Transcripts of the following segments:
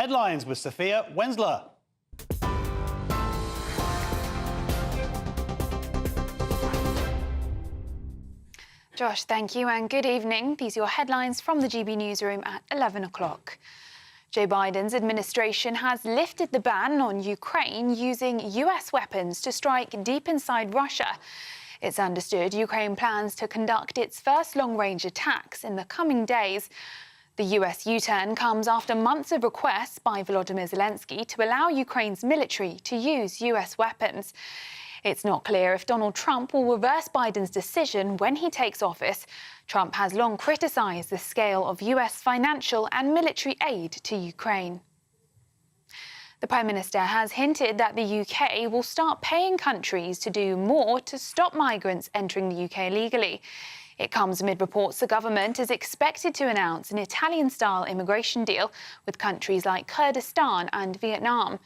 Headlines with Sophia Wensler. Josh, thank you and good evening. These are your headlines from the GB newsroom at 11 o'clock. Joe Biden's administration has lifted the ban on Ukraine using US weapons to strike deep inside Russia. It's understood Ukraine plans to conduct its first long-range attacks in the coming days. The US U-turn comes after months of requests by Volodymyr Zelensky to allow Ukraine's military to use US weapons. It's not clear if Donald Trump will reverse Biden's decision when he takes office. Trump has long criticised the scale of US financial and military aid to Ukraine. The Prime Minister has hinted that the UK will start paying countries to do more to stop migrants entering the UK illegally. It comes amid reports the government is expected to announce an Italian-style immigration deal with countries like Kurdistan and Vietnam.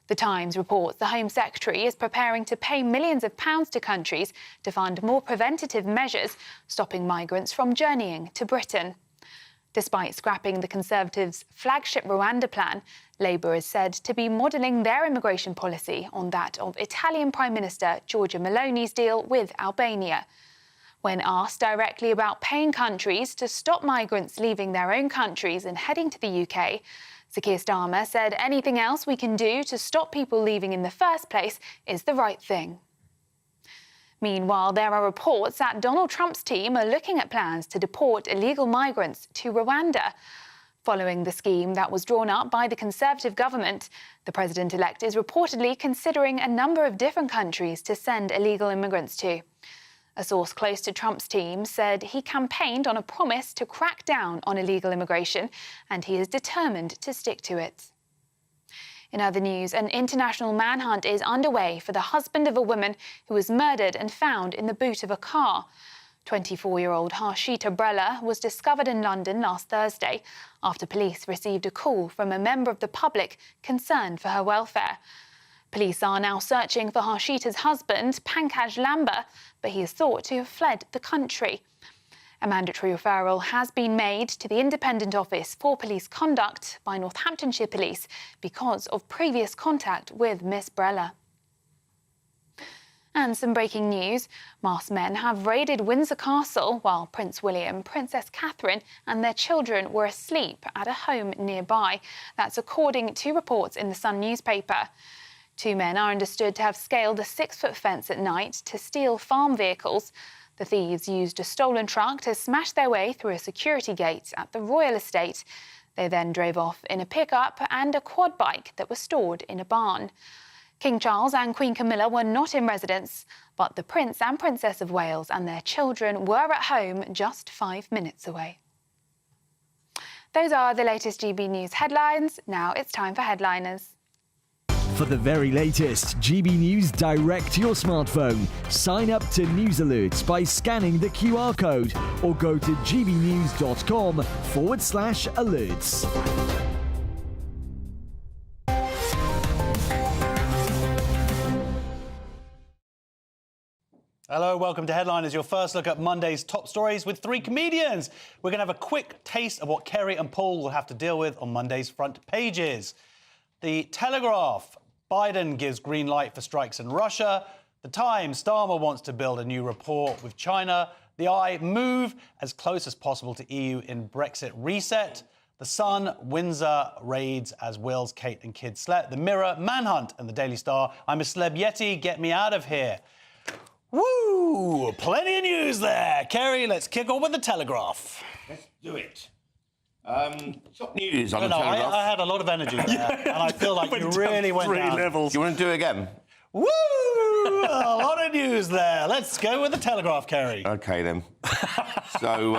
The Times reports the Home Secretary is preparing to pay millions of pounds to countries to fund more preventative measures, stopping migrants from journeying to Britain. Despite scrapping the Conservatives' flagship Rwanda plan, Labour is said to be modelling their immigration policy on that of Italian Prime Minister Giorgia Meloni's deal with Albania. When asked directly about paying countries to stop migrants leaving their own countries and heading to the UK, Sir Keir Starmer said anything else we can do to stop people leaving in the first place is the right thing. Meanwhile, there are reports that Donald Trump's team are looking at plans to deport illegal migrants to Rwanda. Following the scheme that was drawn up by the Conservative government, the president-elect is reportedly considering a number of different countries to send illegal immigrants to. A source close to Trump's team said he campaigned on a promise to crack down on illegal immigration, and he is determined to stick to it. In other news, an international manhunt is underway for the husband of a woman who was murdered and found in the boot of a car. 24-year-old Harshita Brella was discovered in London last Thursday after police received a call from a member of the public concerned for her welfare. Police are now searching for Harshita's husband, Pankaj Lamba, but he is thought to have fled the country. A mandatory referral has been made to the Independent Office for Police Conduct by Northamptonshire Police because of previous contact with Miss Brella. And some breaking news. Masked men have raided Windsor Castle while Prince William, Princess Catherine and their children were asleep at a home nearby. That's according to reports in the Sun newspaper. Two men are understood to have scaled a 6-foot fence at night to steal farm vehicles. The thieves used a stolen truck to smash their way through a security gate at the royal estate. They then drove off in a pickup and a quad bike that was stored in a barn. King Charles and Queen Camilla were not in residence, but the Prince and Princess of Wales and their children were at home just 5 minutes away. Those are the latest GB News headlines. Now it's time for Headliners. For the very latest GB News direct to your smartphone, sign up to News Alerts by scanning the QR code or go to gbnews.com/alerts. Hello, welcome to Headliners, your first look at Monday's top stories with 3 comedians. We're going to have a quick taste of what Kerry and Paul will have to deal with on Monday's front pages. The Telegraph, Biden gives green light for strikes in Russia. The Times, Starmer wants to build a new rapport with China. The Eye, move as close as possible to EU in Brexit reset. The Sun, Windsor raids as Wills, Kate and kids slept. The Mirror, manhunt. And the Daily Star, I'm a celeb yeti, get me out of here. Woo! Plenty of news there. Kerry, let's kick off with the Telegraph. Let's do it. Top news on the Telegraph. I had a lot of energy there, and I feel like you really went down 3 levels. You want to do it again? Woo! A lot of news there. Let's go with the Telegraph, Kerry. OK, then. So,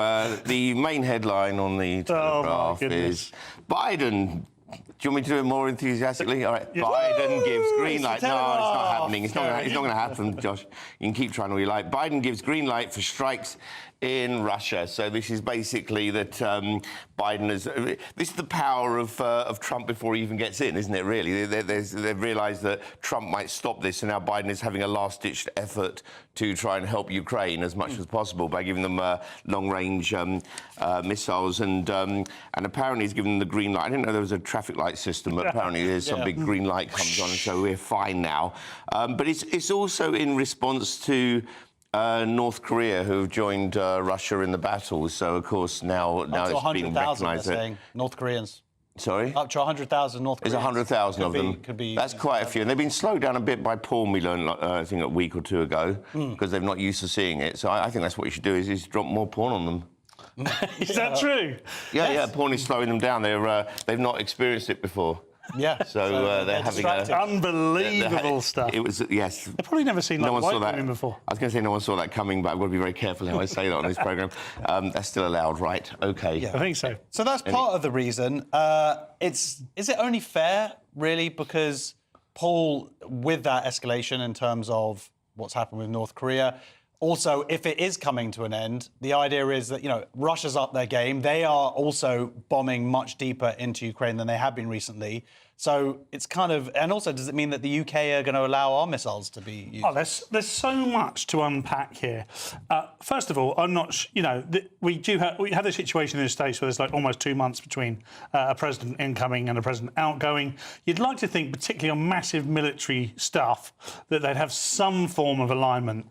the main headline on the Telegraph is Biden. Do you want me to do it more enthusiastically? All right. Biden gives green light. No, it's not happening. It's not going to happen, Josh. You can keep trying all you like. Biden gives green light for strikes in Russia. So this is basically that Biden has... This is the power of Trump before he even gets in, isn't it, really? They've realised that Trump might stop this, and now Biden is having a last-ditch effort to try and help Ukraine as much as possible by giving them long-range missiles, and apparently he's given them the green light. I didn't know there was a traffic light light system. But apparently there's some big green light comes on, so we're fine now. But it's also in response to North Korea, who have joined Russia in the battle. So, of course, now it's being recognised that North Koreans. Sorry? Up to 100,000 North Koreans. There's 100,000 of them. That's quite a few. And they've been slowed down a bit by porn, we learned, I think, a week or two ago, because they're not used to seeing it. So I think that's what you should do, is drop more porn on them. Is that true? Yeah, porn is slowing them down. They've not experienced it before. Yeah. So they're having unbelievable stuff. It was, yes. They've probably never seen white women before. I was going to say no one saw that coming, but I've got to be very careful how I say that on this programme. That's still allowed, right? OK. Yeah, I think so. So that's part of the reason. Is it only fair, really, because Paul, with that escalation in terms of what's happened with North Korea, also, if it is coming to an end, the idea is that, Russia's up their game. They are also bombing much deeper into Ukraine than they have been recently. So it's kind of... And also, does it mean that the UK are going to allow our missiles to be used? Oh, there's so much to unpack here. First of all, I'm not... we have a situation in the States where there's like almost 2 months between a president incoming and a president outgoing. You'd like to think, particularly on massive military stuff, that they'd have some form of alignment.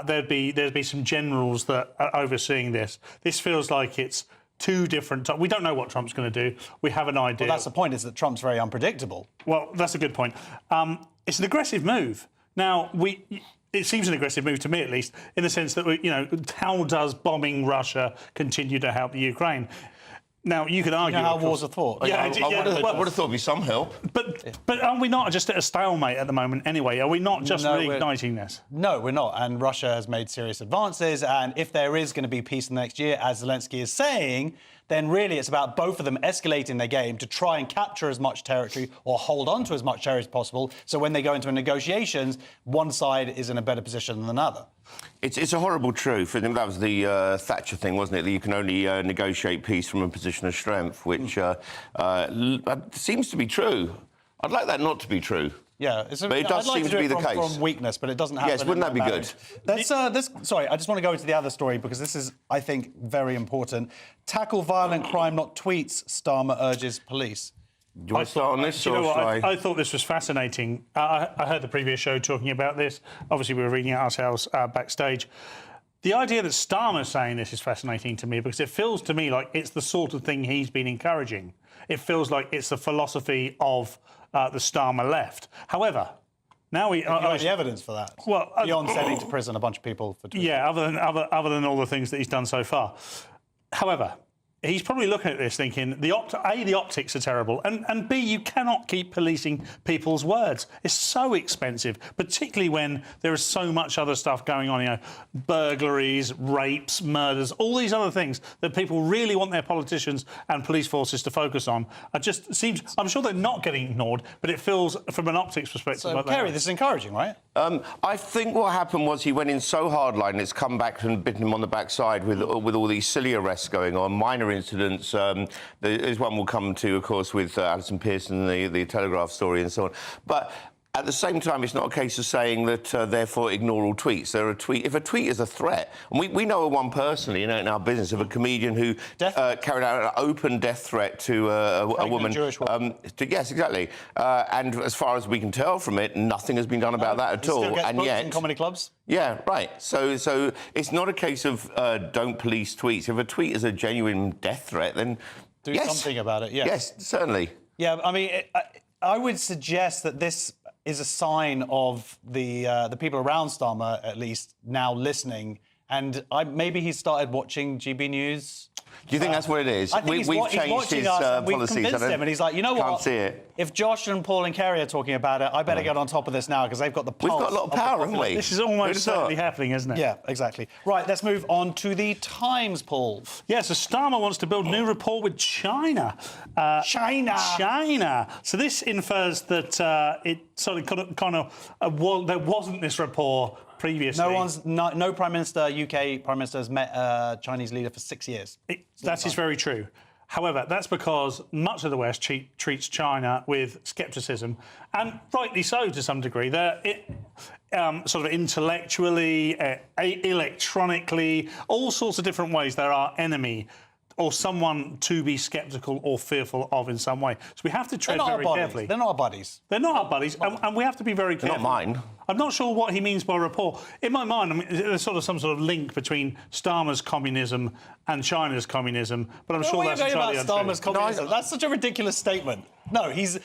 There'd be some generals that are overseeing this. This feels like it's two different... We don't know what Trump's going to do. We have an idea. Well, that's the point, is that Trump's very unpredictable. Well, that's a good point. It's an aggressive move. Now, it seems an aggressive move to me, at least, in the sense that, how does bombing Russia continue to help the Ukraine? Now, you could argue... how wars are fought. Yeah, I would have thought there'd be some help. But are we not just at a stalemate at the moment anyway? Are we not just reigniting this? No, we're not. And Russia has made serious advances. And if there is going to be peace in the next year, as Zelensky is saying, then really it's about both of them escalating their game to try and capture as much territory or hold on to as much territory as possible. So when they go into negotiations, one side is in a better position than another. It's a horrible truth. I think that was the Thatcher thing, wasn't it? That you can only negotiate peace from a position of strength, which seems to be true. I'd like that not to be true. Yeah, but it does seem to be the case. From weakness, but it doesn't happen. Yes, wouldn't that be good? Sorry, I just want to go into the other story because this is, I think, very important. Tackle violent crime, not tweets, Starmer urges police. Do you want to start on this? You know what? I thought this was fascinating. I heard the previous show talking about this. Obviously, we were reading it ourselves backstage. The idea that Starmer's saying this is fascinating to me because it feels to me like it's the sort of thing he's been encouraging. It feels like it's the philosophy of the Starmer left. However, now we... the evidence for that? Well, beyond sending to prison a bunch of people for tweets. Yeah, other than all the things that he's done so far. However, he's probably looking at this thinking, the optics are terrible, and B, you cannot keep policing people's words. It's so expensive, particularly when there is so much other stuff going on, burglaries, rapes, murders, all these other things that people really want their politicians and police forces to focus on. I'm sure they're not getting ignored, but it feels, from an optics perspective... So, Kerry, this is encouraging, right? I think what happened was he went in so hardline, and it's come back and bitten him on the backside with all these silly arrests going on, minor incidents. There's one we'll come to, of course, with Alison Pearson, the Telegraph story and so on. But at the same time, it's not a case of saying that, therefore, ignore all tweets. If a tweet is a threat, and we know of one personally, in our business, of a comedian who carried out an open death threat to a woman. Jewish woman. Yes, exactly. And as far as we can tell from it, nothing has been done about that at all. Still gets and booked yet, in comedy clubs. Yeah, right. So it's not a case of don't police tweets. If a tweet is a genuine death threat, then do something about it. Yes, certainly. Yeah, I mean, I would suggest that this is a sign of the people around Starmer, at least, now listening. And maybe he started watching GB News. Do you think that's what it is? I think we've changed his we've policies. Convinced him, and he's like, you know what? Can't see it. If Josh and Paul and Kerry are talking about it, I better get on top of this now because they've got the pulse. We've got a lot of power, haven't we? This is almost certainly happening, isn't it? Yeah, exactly. Right, let's move on to the Times, Paul. Yeah, so Starmer wants to build a new rapport with China. China. So this infers that it sort of there wasn't this rapport previously. No Prime Minister, UK Prime Minister has met a Chinese leader for 6 years. That is very true. However, that's because much of the West treats China with scepticism, and rightly so to some degree. They're sort of intellectually, electronically, all sorts of different ways they're our enemy. or someone to be sceptical or fearful of in some way. So we have to tread very carefully. They're not our buddies. They're not our buddies, and we have to be very careful. Not mine. I'm not sure what he means by rapport. In my mind, I mean, there's some sort of link between Starmer's communism and China's communism, but I'm sure that's entirely untrue. Starmer's communism? That's such a ridiculous statement. No, there's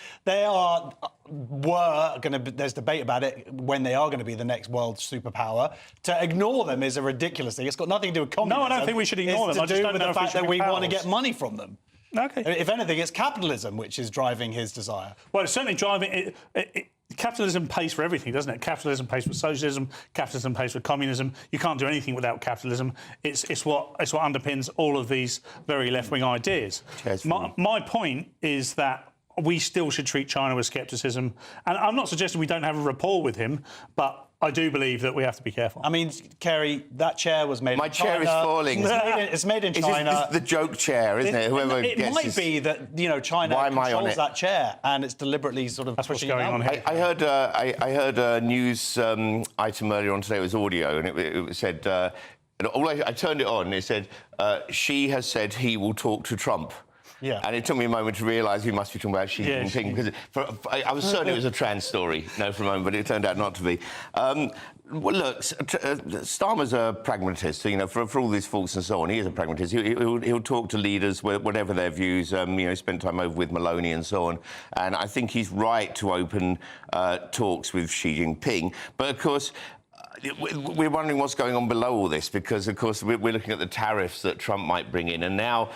debate about it when they are going to be the next world superpower. To ignore them is a ridiculous thing. It's got nothing to do with communism. No, I don't think we should ignore them. It's to do with the fact that we want to get money from them. Okay. If anything, it's capitalism which is driving his desire. Well, it's certainly driving it. Capitalism pays for everything, doesn't it? Capitalism pays for socialism. Capitalism pays for communism. You can't do anything without capitalism. It's what underpins all of these very left-wing ideas. My point is that we still should treat China with scepticism. And I'm not suggesting we don't have a rapport with him, but I do believe that we have to be careful. I mean, Kerry, that chair was made in China. My chair is falling. It's made in China. This is the joke chair, isn't it? Whoever it gets might this... be that, China controls that chair and it's deliberately sort of That's what's pushing going on here. I heard a news item earlier on today. It was audio, and it said... I turned it on, and it said, she has said he will talk to Trump. Yeah. And it took me a moment to realise we must be talking about Xi Jinping, because I was certain it was a trans story, for a moment, but it turned out not to be. Well, look, Starmer's a pragmatist, for all these faults and so on, he is a pragmatist. He'll talk to leaders, whatever their views, spend time over with Maloney and so on. And I think he's right to open talks with Xi Jinping. But, of course, we're wondering what's going on below all this, because, of course, we're looking at the tariffs that Trump might bring in. And now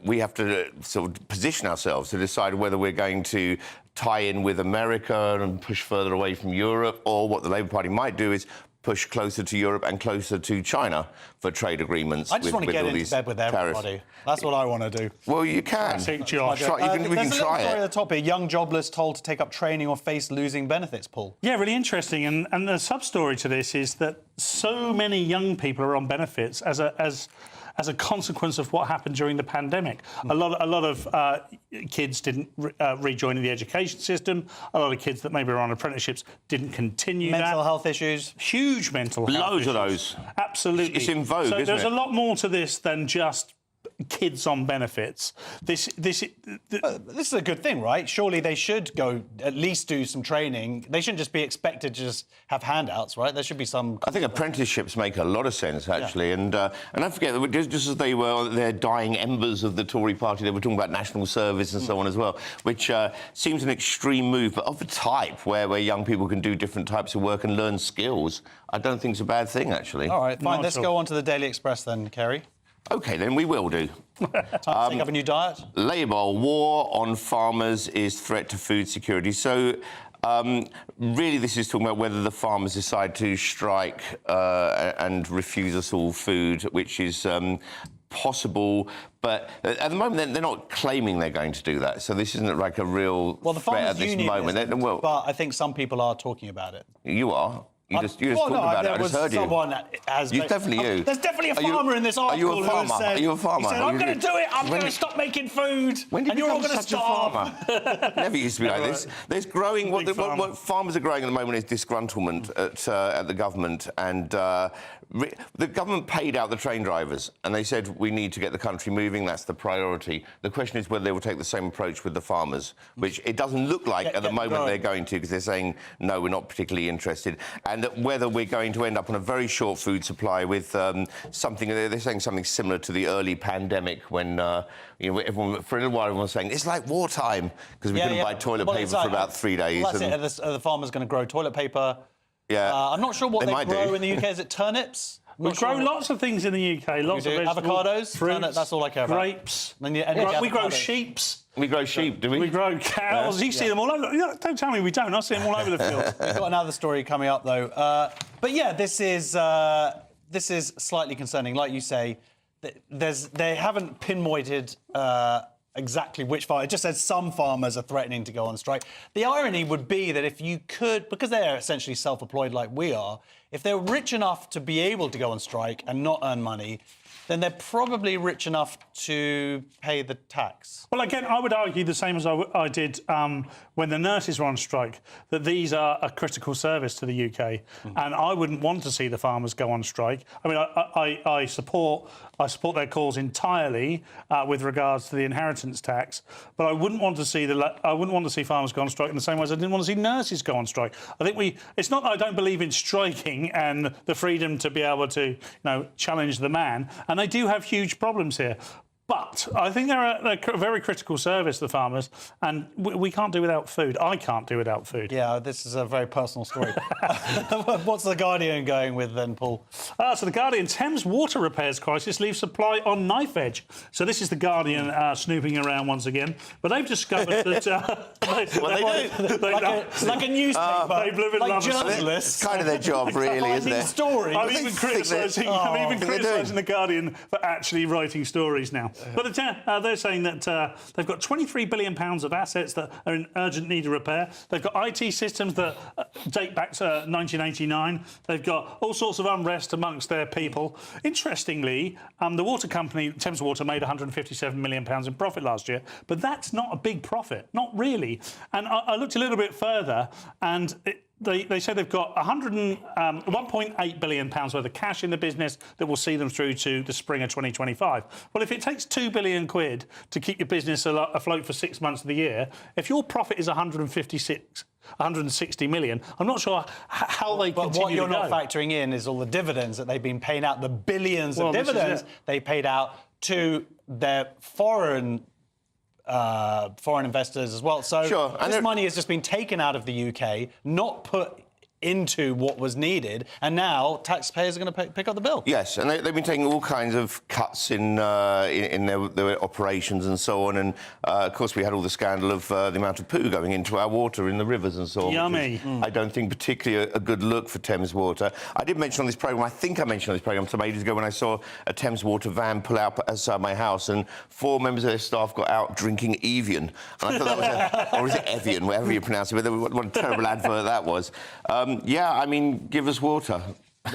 we have to sort of position ourselves to decide whether we're going to tie in with America and push further away from Europe, or what the Labour Party might do is push closer to Europe and closer to China for trade agreements. I just want to get into bed with everybody. Tariffs. That's what I want to do. Well, you can. I think, Josh. We can There's a little try story it. at the top here. Young jobless told to take up training or face losing benefits, Paul. Yeah, really interesting. And the sub-story to this is that so many young people are on benefits as a consequence of what happened during the pandemic. A lot of kids didn't rejoin the education system. A lot of kids that maybe were on apprenticeships didn't continue Mental health issues. Huge mental health Loads issues. of those. Absolutely. It's in vogue, so isn't there's it? a lot more to this than just kids on benefits. This is a good thing, right? Surely they should go at least do some training. They shouldn't just be expected to just have handouts, right? There should be some... I think apprenticeships make a lot of sense, actually. Yeah. And don't forget, just as they were their dying embers of the Tory party, they were talking about national service and so on as well, which seems an extreme move, but of a type where young people can do different types of work and learn skills. I don't think it's a bad thing, actually. All right, fine. Let's go on to the Daily Express then, Kerry. OK, then we will do. Time to take up a new diet. Labour, war on farmers is threat to food security. So, really, this is talking about whether the farmers decide to strike and refuse us all food, which is possible. But at the moment, they're not claiming they're going to do that. So this isn't like a real threat at this moment. But I think some people are talking about it. You are? You just talked about it. I just heard you. Definitely There's definitely a farmer in this article. Are you a farmer? Are you a farmer? He said, I'm going to do it. I'm going to stop making food. When did and you you're all become going to such starve. a farmer? Never used to be like this. There's growing... What farmers are growing at the moment is disgruntlement at the government. And the government paid out the train drivers. And they said, we need to get the country moving. That's the priority. The question is whether they will take the same approach with the farmers, which it doesn't look like at the moment they're going to, because they're saying, no, we're not particularly interested. And whether we're going to end up on a very short food supply with something... They're saying something similar to the early pandemic when, everyone, for a little while, everyone was saying, it's like wartime, because we couldn't buy toilet paper for about 3 days. Well, that's it. Are the farmers going to grow toilet paper? Yeah. I'm not sure what they grow in the UK. Is it turnips? We grow lots of things in the UK. Lots of vegetables, avocados, fruits, that's all I care about. Grapes. We grow sheeps. We grow sheep, do we? We grow cows. You see them all over. Don't tell me we don't. I see them all over the field. We've got another story coming up, though. But yeah, this is slightly concerning. Like you say, they haven't pinpointed exactly which farmer. It just says some farmers are threatening to go on strike. The irony would be that if you could, because they're essentially self-employed like we are, if they're rich enough to be able to go on strike and not earn money, then they're probably rich enough to pay the tax. Well, again, I would argue the same as I did when the nurses were on strike, that these are a critical service to the UK, and I wouldn't want to see the farmers go on strike. I mean, I support their cause entirely with regards to the inheritance tax, but I wouldn't want to see farmers go on strike in the same way as I didn't want to see nurses go on strike. I think it's not that I don't believe in striking and the freedom to be able to, challenge the man, and they do have huge problems here. But I think they're a very critical service, the farmers, and we can't do without food. I can't do without food. Yeah, this is a very personal story. What's The Guardian going with then, Paul? So The Guardian, Thames water repairs crisis leaves supply on knife edge. So this is The Guardian snooping around once again. But they've discovered that... like a newspaper, like journalists. It's kind of their job, really, isn't it? Stories. I'm even criticising The Guardian for actually writing stories now. But they're saying that they've got £23 billion of assets that are in urgent need of repair. They've got IT systems that date back to 1989. They've got all sorts of unrest amongst their people. Interestingly, the water company, Thames Water, made £157 million in profit last year, but that's not a big profit, not really. And I looked a little bit further, and They say they've got £1.8 billion worth of cash in the business that will see them through to the spring of 2025. Well, if it takes £2 billion to keep your business afloat for 6 months of the year, if your profit is 160 million, I'm not sure how they continue to go. But what you're not factoring in is all the dividends that they've been paying out, the billions of dividends they paid out to their foreign investors as well. So sure. This money has just been taken out of the UK, not put into what was needed, and now taxpayers are going to pick up the bill. Yes, and they've been taking all kinds of cuts in their operations and so on. And of course, we had all the scandal of the amount of poo going into our water in the rivers and so on. Yummy. I don't think particularly a good look for Thames Water. I did mention on this programme, I think I mentioned on this programme some ages ago when I saw a Thames Water van pull out outside my house, and 4 members of their staff got out drinking Evian. And I thought that was or is it Evian, whatever you pronounce it. But what a terrible advert that was. Yeah, I mean, give us water.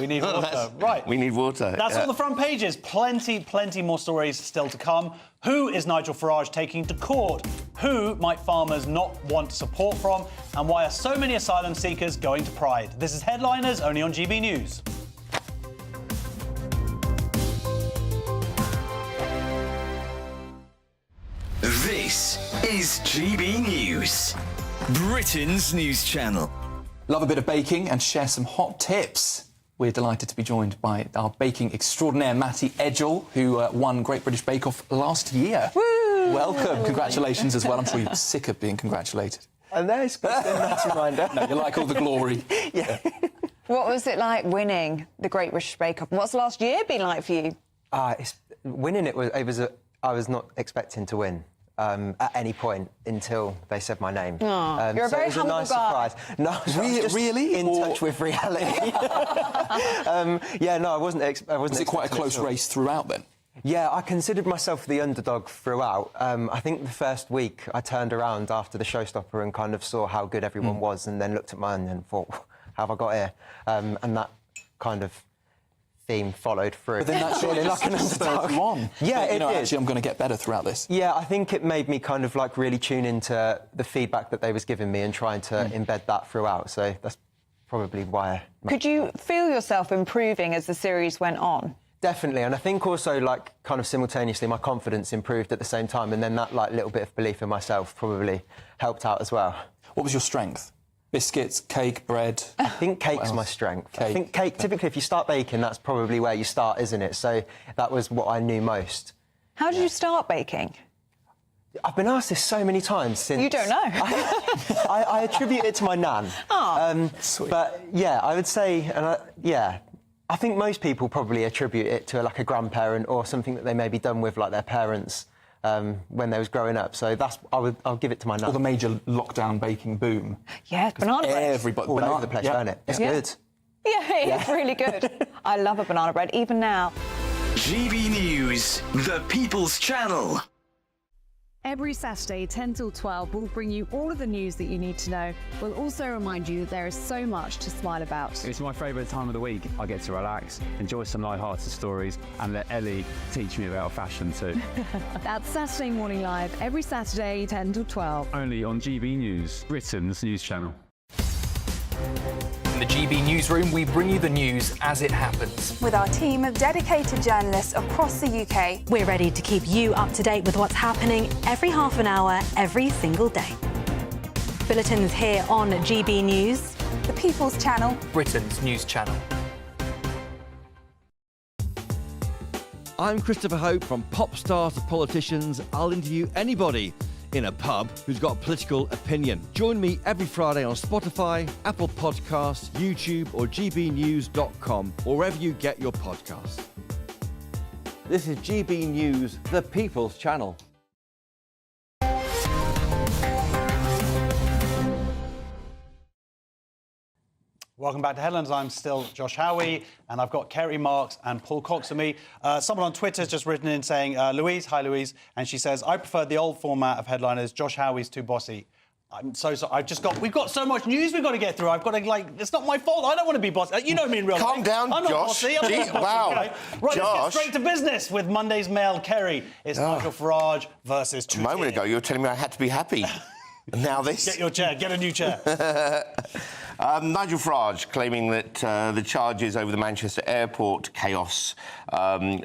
We need water. Right. We need water. That's all the front pages. Plenty more stories still to come. Who is Nigel Farage taking to court? Who might farmers not want support from? And why are so many asylum seekers going to Pride? This is Headliners, only on GB News. This is GB News, Britain's news channel. Love a bit of baking and share some hot tips. We're delighted to be joined by our baking extraordinaire, Matty Edgell, who won Great British Bake Off last year. Woo! Welcome. Congratulations as well. I'm sure you're sick of being congratulated. I know, it's been a nice reminder. No, you like all the glory. Yeah. What was it like winning the Great British Bake Off? What's last year been like for you? Winning it was I was not expecting to win. At any point until they said my name. You're a very humble guy. It was a nice surprise. No, I was just really in touch with reality. Yeah, no, I wasn't. Was it quite a close race throughout then? Yeah, I considered myself the underdog throughout. I think the first week I turned around after the showstopper and kind of saw how good everyone was, and then looked at mine and thought, how have I got here? And that kind of theme followed through. But then that surely like an underdog. Yeah, it did. Actually, I'm going to get better throughout this. Yeah, I think it made me kind of like really tune into the feedback that they was giving me and trying to embed that throughout. So that's probably why. Could you feel yourself improving as the series went on? Definitely, and I think also like kind of simultaneously my confidence improved at the same time, and then that like little bit of belief in myself probably helped out as well. What was your strength? Biscuits, cake, bread? I think cake's my strength. Cake. I think cake, typically if you start baking, that's probably where you start, isn't it? So that was what I knew most. How did you start baking? I've been asked this so many times since... You don't know. I attribute it to my nan. Sweet. But yeah, I would say, I think most people probably attribute it to like a grandparent or something that they maybe done with like their parents when they was growing up. So I'll give it to my nan. Or the major lockdown baking boom. Yeah, banana bread. Everybody all over the place, don't it? It's good. Yeah, it's really good. I love a banana bread, even now. GB News, the People's Channel. Every Saturday, 10 till 12, we'll bring you all of the news that you need to know. We'll also remind you that there is so much to smile about. It's my favourite time of the week. I get to relax, enjoy some light-hearted stories, and let Ellie teach me about fashion too. That's Saturday Morning Live, every Saturday, 10 till 12. Only on GB News, Britain's news channel. In the GB newsroom, we bring you the news as it happens. With our team of dedicated journalists across the UK. We're ready to keep you up to date with what's happening every half an hour, every single day. Bulletins here on GB News. The People's Channel. Britain's news channel. I'm Christopher Hope. From pop stars to politicians, I'll interview anybody in a pub who's got a political opinion. Join me every Friday on Spotify, Apple Podcasts, YouTube or gbnews.com, or wherever you get your podcasts. This is GB News, the People's Channel. Welcome back to Headlines. I'm still Josh Howie, and I've got Kerry Marks and Paul Cox with me. Someone on Twitter has just written in saying, Louise, hi Louise, and she says, I prefer the old format of Headliners. Josh Howie's too bossy. I'm so sorry. We've got so much news we've got to get through. I've got to, it's not my fault. I don't want to be bossy. You know me in real life. Calm down, I'm not Josh. bossy. I'm not bossy, Wow. okay? Right, Josh. let's get straight to business with Monday's Mail. Kerry, it's Nigel Farage versus A moment ago, you were telling me I had to be happy. Now this. Get your chair. Get a new chair. Nigel Farage claiming that the charges over the Manchester airport chaos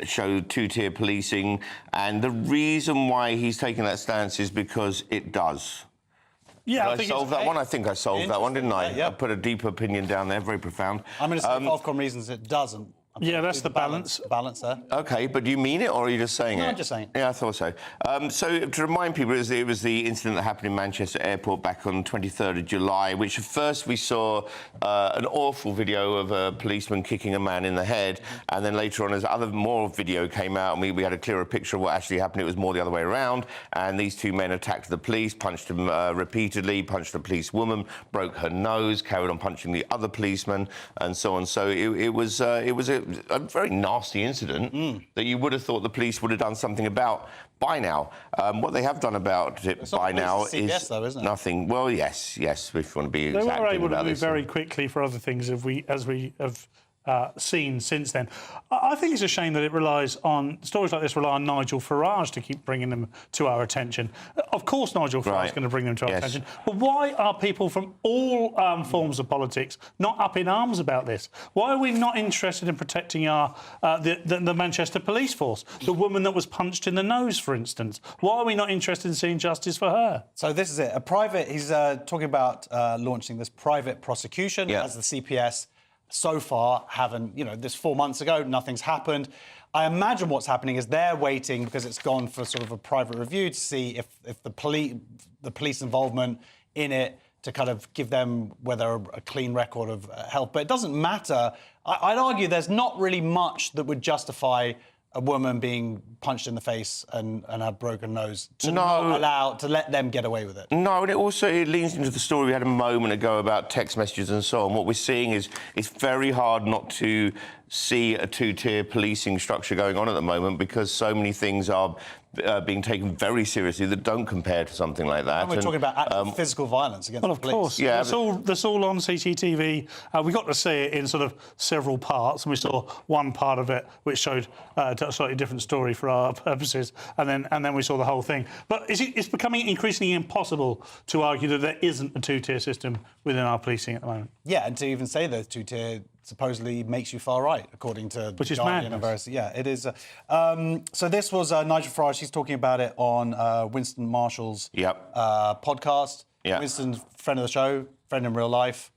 showed two-tier policing, and the reason why he's taking that stance is because it does. Yeah, I solved that one. I think I solved that one, didn't I? Yeah. I put a deep opinion down there, very profound. I'm going to say for Ofcom reasons it doesn't. Yeah, that's the balance. Balance there. OK, but do you mean it, or are you just saying it? No, I'm just saying. Yeah, I thought so. So to remind people, it was the incident that happened in Manchester Airport back on 23rd of July, which at first we saw an awful video of a policeman kicking a man in the head, and then later on, as more video came out, and we had a clearer picture of what actually happened, it was more the other way around, and these two men attacked the police, punched him repeatedly, punched a policewoman, broke her nose, carried on punching the other policeman, and so on. So it was a very nasty incident that you would have thought the police would have done something about by now. What they have done about it by now is though, isn't it? nothing. Well, yes, if you want to be They exact were able to about move this. very quickly for other things as we have seen since then. I think it's a shame that stories like this rely on Nigel Farage to keep bringing them to our attention. Of course, Nigel Farage is going to bring them to our attention. But why are people from all forms of politics not up in arms about this? Why are we not interested in protecting the Manchester police force? The woman that was punched in the nose, for instance. Why are we not interested in seeing justice for her? So this is it. He's talking about launching this private prosecution as the CPS so far haven't, this 4 months ago, nothing's happened. I imagine what's happening is they're waiting because it's gone for sort of a private review to see if the police involvement in it to kind of give them whether a clean record of health. But it doesn't matter. I'd argue there's not really much that would justify a woman being punched in the face and a broken nose to to let them get away with it. No, and it leans into the story we had a moment ago about text messages and so on. What we're seeing is it's very hard not to see a two-tier policing structure going on at the moment because so many things are being taken very seriously that don't compare to something like that. And we're talking about actual physical violence against the police. Of course. Yeah, that's all on CCTV. We got to see it in sort of several parts, and we saw one part of it which showed a slightly different story for our purposes, and then we saw the whole thing. But it's becoming increasingly impossible to argue that there isn't a two-tier system within our policing at the moment. Yeah, and to even say there's two-tier supposedly makes you far right, according to Which is Guardian madness. Yeah, it is. So this was Nigel Farage. He's talking about it on Winston Marshall's podcast. Yeah. Winston, friend of the show, friend in real life.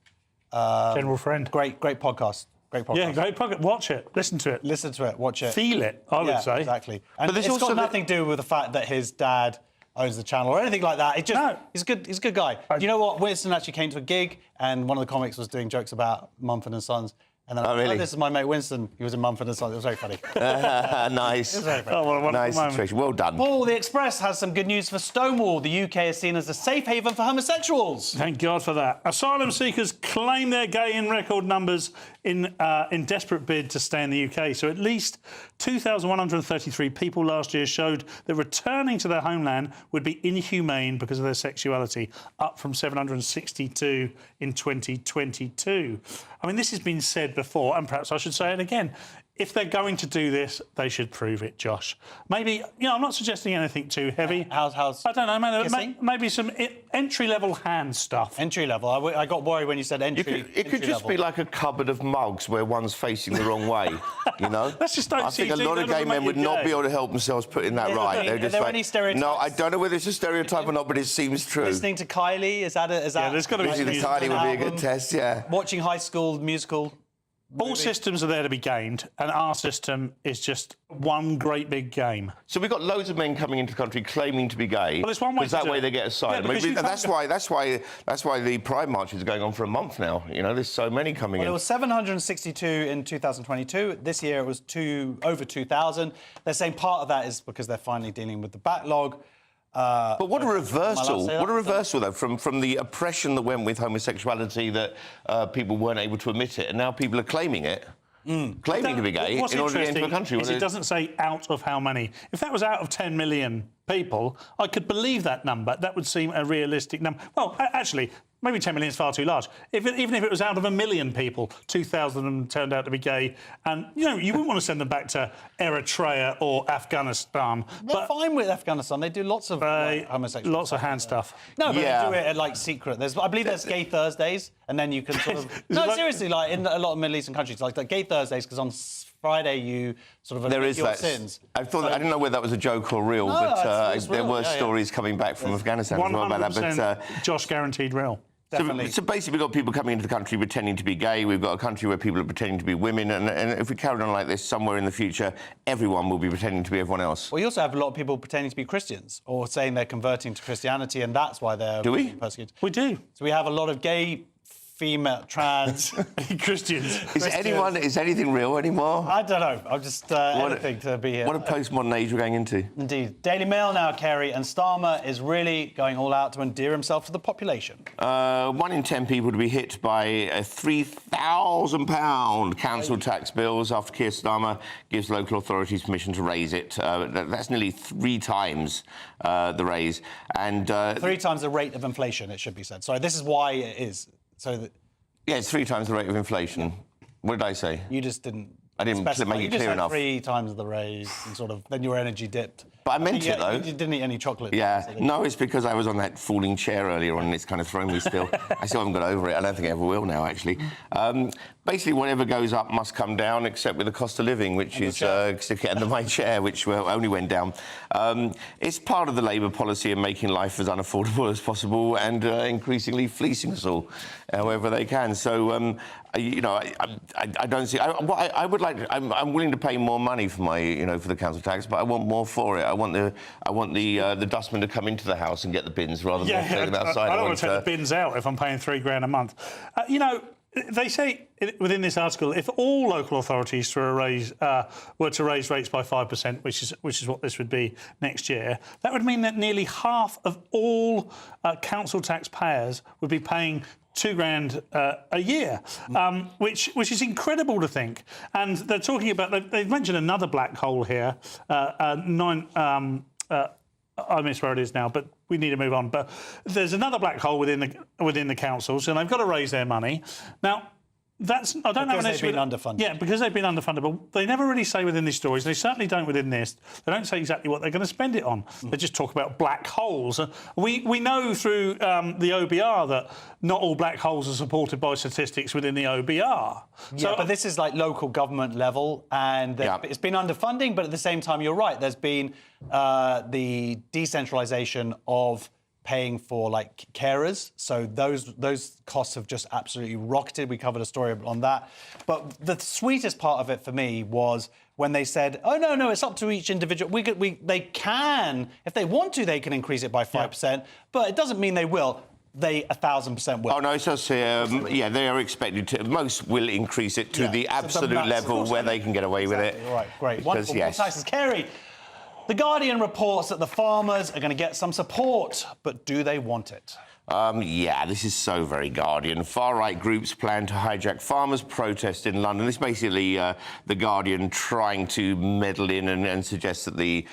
General friend. Great podcast. Great podcast. Yeah, great podcast. Watch it. Listen to it. Listen to it. Watch it. Feel it, I would say. Exactly. And But it's got nothing to do with the fact that his dad owns the channel or anything like that. It's just he's a good guy. Do you know what? Winston actually came to a gig and one of the comics was doing jokes about Mumford & Sons. And then I was really? like, this is my mate Winston. He was in Mumford & Sons. It was very funny. Nice. It was very funny. Oh, what a wonderful Nice moment. situation. Well done. Paul, The Express has some good news for Stonewall. The UK is seen as a safe haven for homosexuals. Thank God for that. Asylum seekers claim they're gay in record numbers in desperate bid to stay in the UK. So at least 2,133 people last year showed that returning to their homeland would be inhumane because of their sexuality, up from 762 in 2022. I mean, this has been said before, and perhaps I should say it again. If they're going to do this, they should prove it, Josh. Maybe, I'm not suggesting anything too heavy. How's I don't know, maybe some entry-level hand stuff. Entry-level? I got worried when you said entry. It could just be like a cupboard of mugs where one's facing the wrong way, Let's just don't I think a lot of gay men would not be able to help themselves putting that right. They're just are there any stereotypes? No, I don't know whether it's a stereotype or not, but it seems true. Listening to Kylie, is that? Yeah, there's got to be Listening to Kylie would be a good test, yeah. Watching High School Musical. All systems are there to be gamed, and our system is just one great big game. So we've got loads of men coming into the country claiming to be gay. Well, it's one way because that way they get asylum. Yeah, that's why the Pride marches are going on for a month now. There's so many coming in. It was 762 in 2022. This year it was over 2,000. They're saying part of that is because they're finally dealing with the backlog. But what a reversal! What a reversal, though, from the oppression that went with homosexuality, that people weren't able to admit it, and now people are claiming it, claiming to be gay in order to get into the country. It doesn't say out of how many. If that was out of 10 million people, I could believe that number. That would seem a realistic number. Well, actually, maybe 10 million is far too large. Even if it was out of 1 million people, 2,000 of them turned out to be gay, and you wouldn't want to send them back to Eritrea or Afghanistan. They're fine with Afghanistan. They do lots of homosexual lots of hand stuff. No, but they do it at secret. I believe there's Gay Thursdays, and then you can sort of seriously, in a lot of Middle Eastern countries, like Gay Thursdays, because on Friday you sort of admit your sins. I didn't know whether that was a joke or real, but there were stories coming back from Afghanistan as well about that. But Josh guaranteed real. So basically, we've got people coming into the country pretending to be gay. We've got a country where people are pretending to be women. And if we carry on like this, somewhere in the future, everyone will be pretending to be everyone else. Well, you also have a lot of people pretending to be Christians or saying they're converting to Christianity, and that's why they're being persecuted. We do. So we have a lot of gay, female, trans Christians. Is anything real anymore? I don't know. I'm just anything to be here. What a postmodern age we're going into. Indeed. Daily Mail now, Kerry, and Starmer is really going all out to endear himself to the population. 1 in 10 people to be hit by a £3,000 council tax bills after Keir Starmer gives local authorities permission to raise it. That's nearly 3 times the raise. And 3 times the rate of inflation, it should be said. Sorry, this is why it is. Yeah, it's 3 times the rate of inflation. What did I say? You just didn't. I didn't make it clear enough. 3 times the raise, and then your energy dipped. But I meant it, though. You didn't eat any chocolate. Yeah. No, it's because I was on that falling chair earlier on, and it's kind of thrown me still. I still haven't got over it. I don't think I ever will now, actually. Basically, whatever goes up must come down, except with the cost of living, which is under my chair, which only went down. It's part of the Labour policy of making life as unaffordable as possible and increasingly fleecing us all, however they can. So, I don't see. I would like. I'm willing to pay more money for for the council tax, but I want more for it. I want the dustman to come into the house and get the bins rather than take them outside. I don't want to take the bins out if I'm paying £3,000 a month. They say within this article, if all local authorities were to raise rates by 5%, which is what this would be next year, that would mean that nearly half of all council taxpayers would be paying £2,000 a year, which is incredible to think. And they're talking about they've mentioned another black hole here, I miss where it is now, but we need to move on. But there's another black hole within the councils, and they've got to raise their money. Now, I don't know. Because they've been underfunded. Yeah, because they've been underfunded. But they never really say within these stories. They certainly don't within this. They don't say exactly what they're going to spend it on. They just talk about black holes. We know through the OBR that not all black holes are supported by statistics within the OBR. Yeah, but this is like local government level, and it's been underfunding. But at the same time, you're right. There's been the decentralisation of paying for carers, so those costs have just absolutely rocketed. We covered a story on that, but the sweetest part of it for me was when they said, "Oh no, it's up to each individual. They can, if they want to, they can increase it by 5%, but it doesn't mean they will." They 1,000% will. Oh no, it's us. They are expected to. Most will increase it to the absolute level where they can get away with it. Right, great. Wonderful. Yes. Kerry. The Guardian reports that the farmers are going to get some support, but do they want it? Yeah, this is so very Guardian. Far-right groups plan to hijack farmers' protest in London. This is basically the Guardian trying to meddle in and suggest that the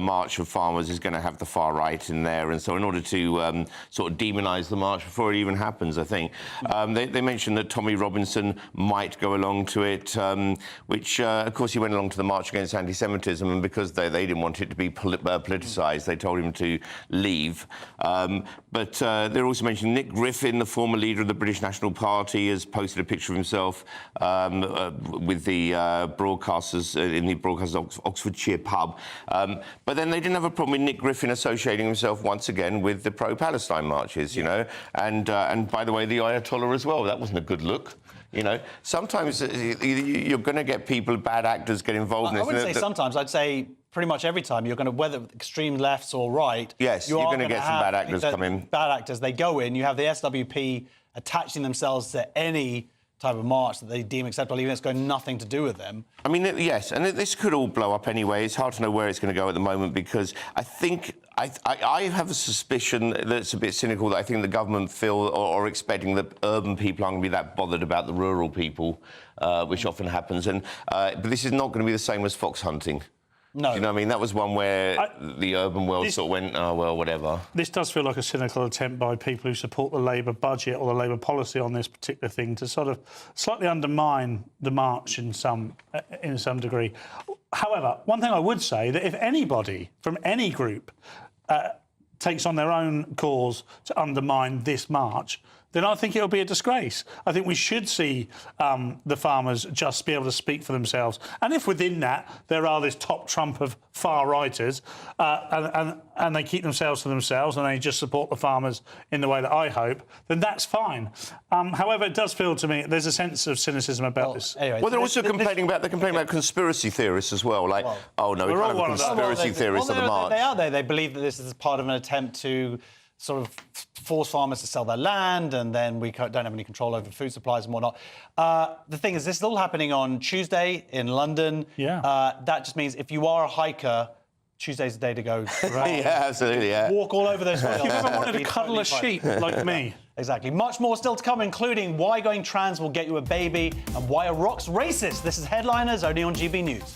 March of Farmers is going to have the far-right in there. And so in order to sort of demonise the march before it even happens, I think, they mentioned that Tommy Robinson might go along to it, which, of course, he went along to the march against anti-Semitism, and because they didn't want it to be politicised, they told him to leave. But they're also mentioning Nick Griffin, the former leader of the British National Party, has posted a picture of himself with the broadcasters in the Broadcasters Oxfordshire pub. But then they didn't have a problem with Nick Griffin associating himself once again with the pro-Palestine marches, you know. And by the way, the Ayatollah as well. That wasn't a good look. You know, sometimes you're going to get people, bad actors, get involved in this. I wouldn't say sometimes. I'd say pretty much every time you're going to, whether extreme lefts or right. Yes, you're going to get some bad actors come in. Bad actors, they go in. You have the SWP attaching themselves to any type of march that they deem acceptable, even if it's got nothing to do with them. I mean, yes, and this could all blow up anyway. It's hard to know where it's going to go at the moment, because I think I have a suspicion that's a bit cynical, that I think the government feel or expecting that urban people aren't going to be that bothered about the rural people, which often happens. And but this is not going to be the same as fox hunting. No. Do you know what I mean? That was one where the urban world sort of went, oh, well, whatever. This does feel like a cynical attempt by people who support the Labour budget or the Labour policy on this particular thing to sort of slightly undermine the march in some degree. However, one thing I would say, that if anybody from any group takes on their own cause to undermine this march, then I think it'll be a disgrace. I think we should see the farmers just be able to speak for themselves. And if within that there are this top trump of far-righters and they keep themselves to themselves and they just support the farmers in the way that I hope, then that's fine. However, it does feel to me there's a sense of cynicism about this. Anyway, well, they're also complaining about conspiracy theorists as well. Like, oh no, we're kind of conspiracy theorists of the march. They are there. They believe that this is part of an attempt to sort of force farmers to sell their land, and then we don't have any control over food supplies and whatnot. The thing is, this is all happening on Tuesday in London. Yeah. That just means if you are a hiker, Tuesday's the day to go. Right. Yeah, absolutely, yeah. Walk all over those fields. If you ever wanted to cuddle a sheep like me. Exactly. Much more still to come, including why going trans will get you a baby and why a rock's racist. This is Headliners, only on GB News.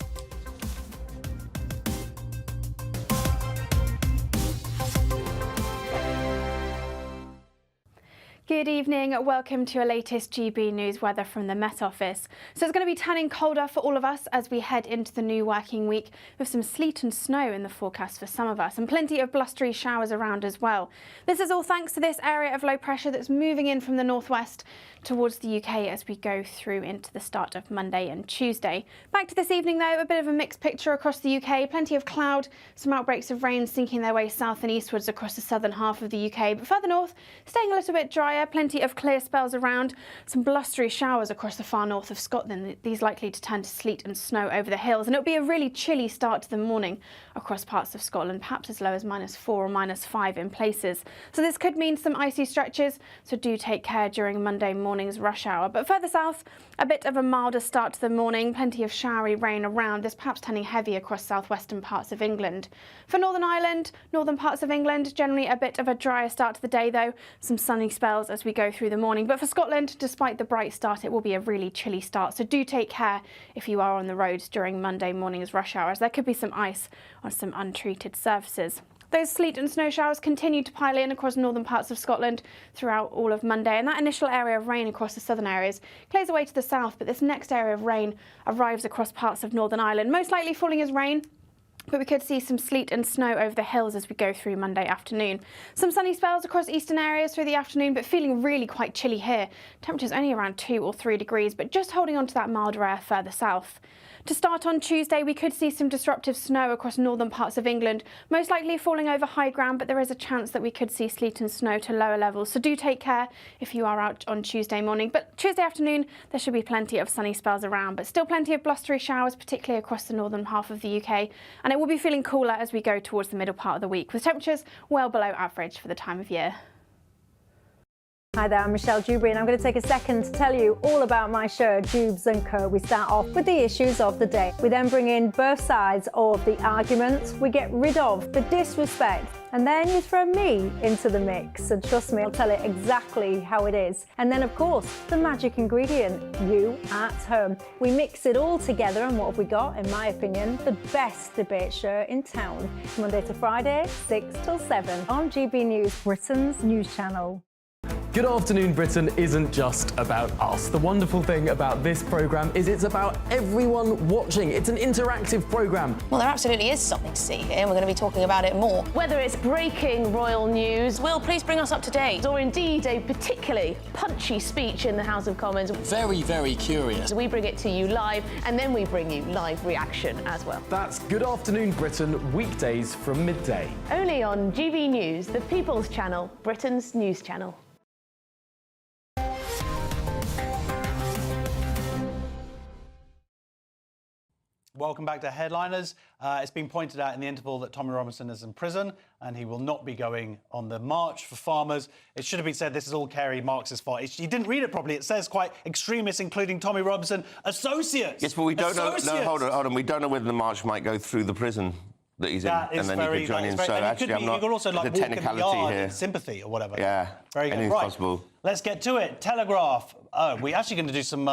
Good evening. Welcome to your latest GB News weather from the Met Office. So it's going to be turning colder for all of us as we head into the new working week, with some sleet and snow in the forecast for some of us, and plenty of blustery showers around as well. This is all thanks to this area of low pressure that's moving in from the northwest towards the UK as we go through into the start of Monday and Tuesday. Back to this evening though, a bit of a mixed picture across the UK. Plenty of cloud, some outbreaks of rain sinking their way south and eastwards across the southern half of the UK, but further north staying a little bit drier. Plenty of clear spells around, some blustery showers across the far north of Scotland. These likely to turn to sleet and snow over the hills, and it'll be a really chilly start to the morning across parts of Scotland, perhaps as low as -4 or -5 in places. So this could mean some icy stretches, so do take care during Monday morning's rush hour. But further south, a bit of a milder start to the morning, plenty of showery rain around, this perhaps turning heavy across southwestern parts of England. For Northern Ireland, northern parts of England, generally a bit of a drier start to the day though, some sunny spells as we go through the morning. But for Scotland, despite the bright start, it will be a really chilly start, so do take care if you are on the roads during Monday morning's rush hours. There could be some ice on some untreated surfaces. Those sleet and snow showers continue to pile in across northern parts of Scotland throughout all of Monday, and that initial area of rain across the southern areas clears away to the south, but this next area of rain arrives across parts of Northern Ireland, most likely falling as rain, but we could see some sleet and snow over the hills as we go through Monday afternoon. Some sunny spells across eastern areas through the afternoon, but feeling really quite chilly here. Temperatures only around 2 or 3 degrees, but just holding on to that milder air further south. To start on Tuesday, we could see some disruptive snow across northern parts of England, most likely falling over high ground, but there is a chance that we could see sleet and snow to lower levels, so do take care if you are out on Tuesday morning. But Tuesday afternoon, there should be plenty of sunny spells around, but still plenty of blustery showers, particularly across the northern half of the UK, and it will be feeling cooler as we go towards the middle part of the week, with temperatures well below average for the time of year. Hi there, I'm Michelle Dewberry and I'm going to take a second to tell you all about my show, Dubes & Co. We start off with the issues of the day. We then bring in both sides of the argument. We get rid of the disrespect. And then you throw me into the mix. And trust me, I'll tell it exactly how it is. And then, of course, the magic ingredient, you at home. We mix it all together and what have we got, in my opinion, the best debate show in town. Monday to Friday, 6 till 7 on GB News, Britain's news channel. Good Afternoon Britain isn't just about us. The wonderful thing about this programme is it's about everyone watching. It's an interactive programme. Well, there absolutely is something to see here, and we're going to be talking about it more. Whether it's breaking royal news, Will, please bring us up to date, or indeed a particularly punchy speech in the House of Commons. Very, very curious. We bring it to you live, and then we bring you live reaction as well. That's Good Afternoon Britain, weekdays from midday. Only on GB News, the People's Channel, Britain's news channel. Welcome back to Headliners. It's been pointed out in the interval that Tommy Robinson is in prison and he will not be going on the March for Farmers. It should have been said this is all Kerry Marx's fault. You didn't read it properly. It says quite extremists, including Tommy Robinson, associates. Yes, but we don't know. No, hold on. We don't know whether the march might go through the prison that he's in, and then he could join in. So actually, I'm not. You could also like the walk in the technicality yard here. in sympathy or whatever. Yeah, very good. Anything's Right, possible. let's get to it. Telegraph. Oh, we're actually going to do some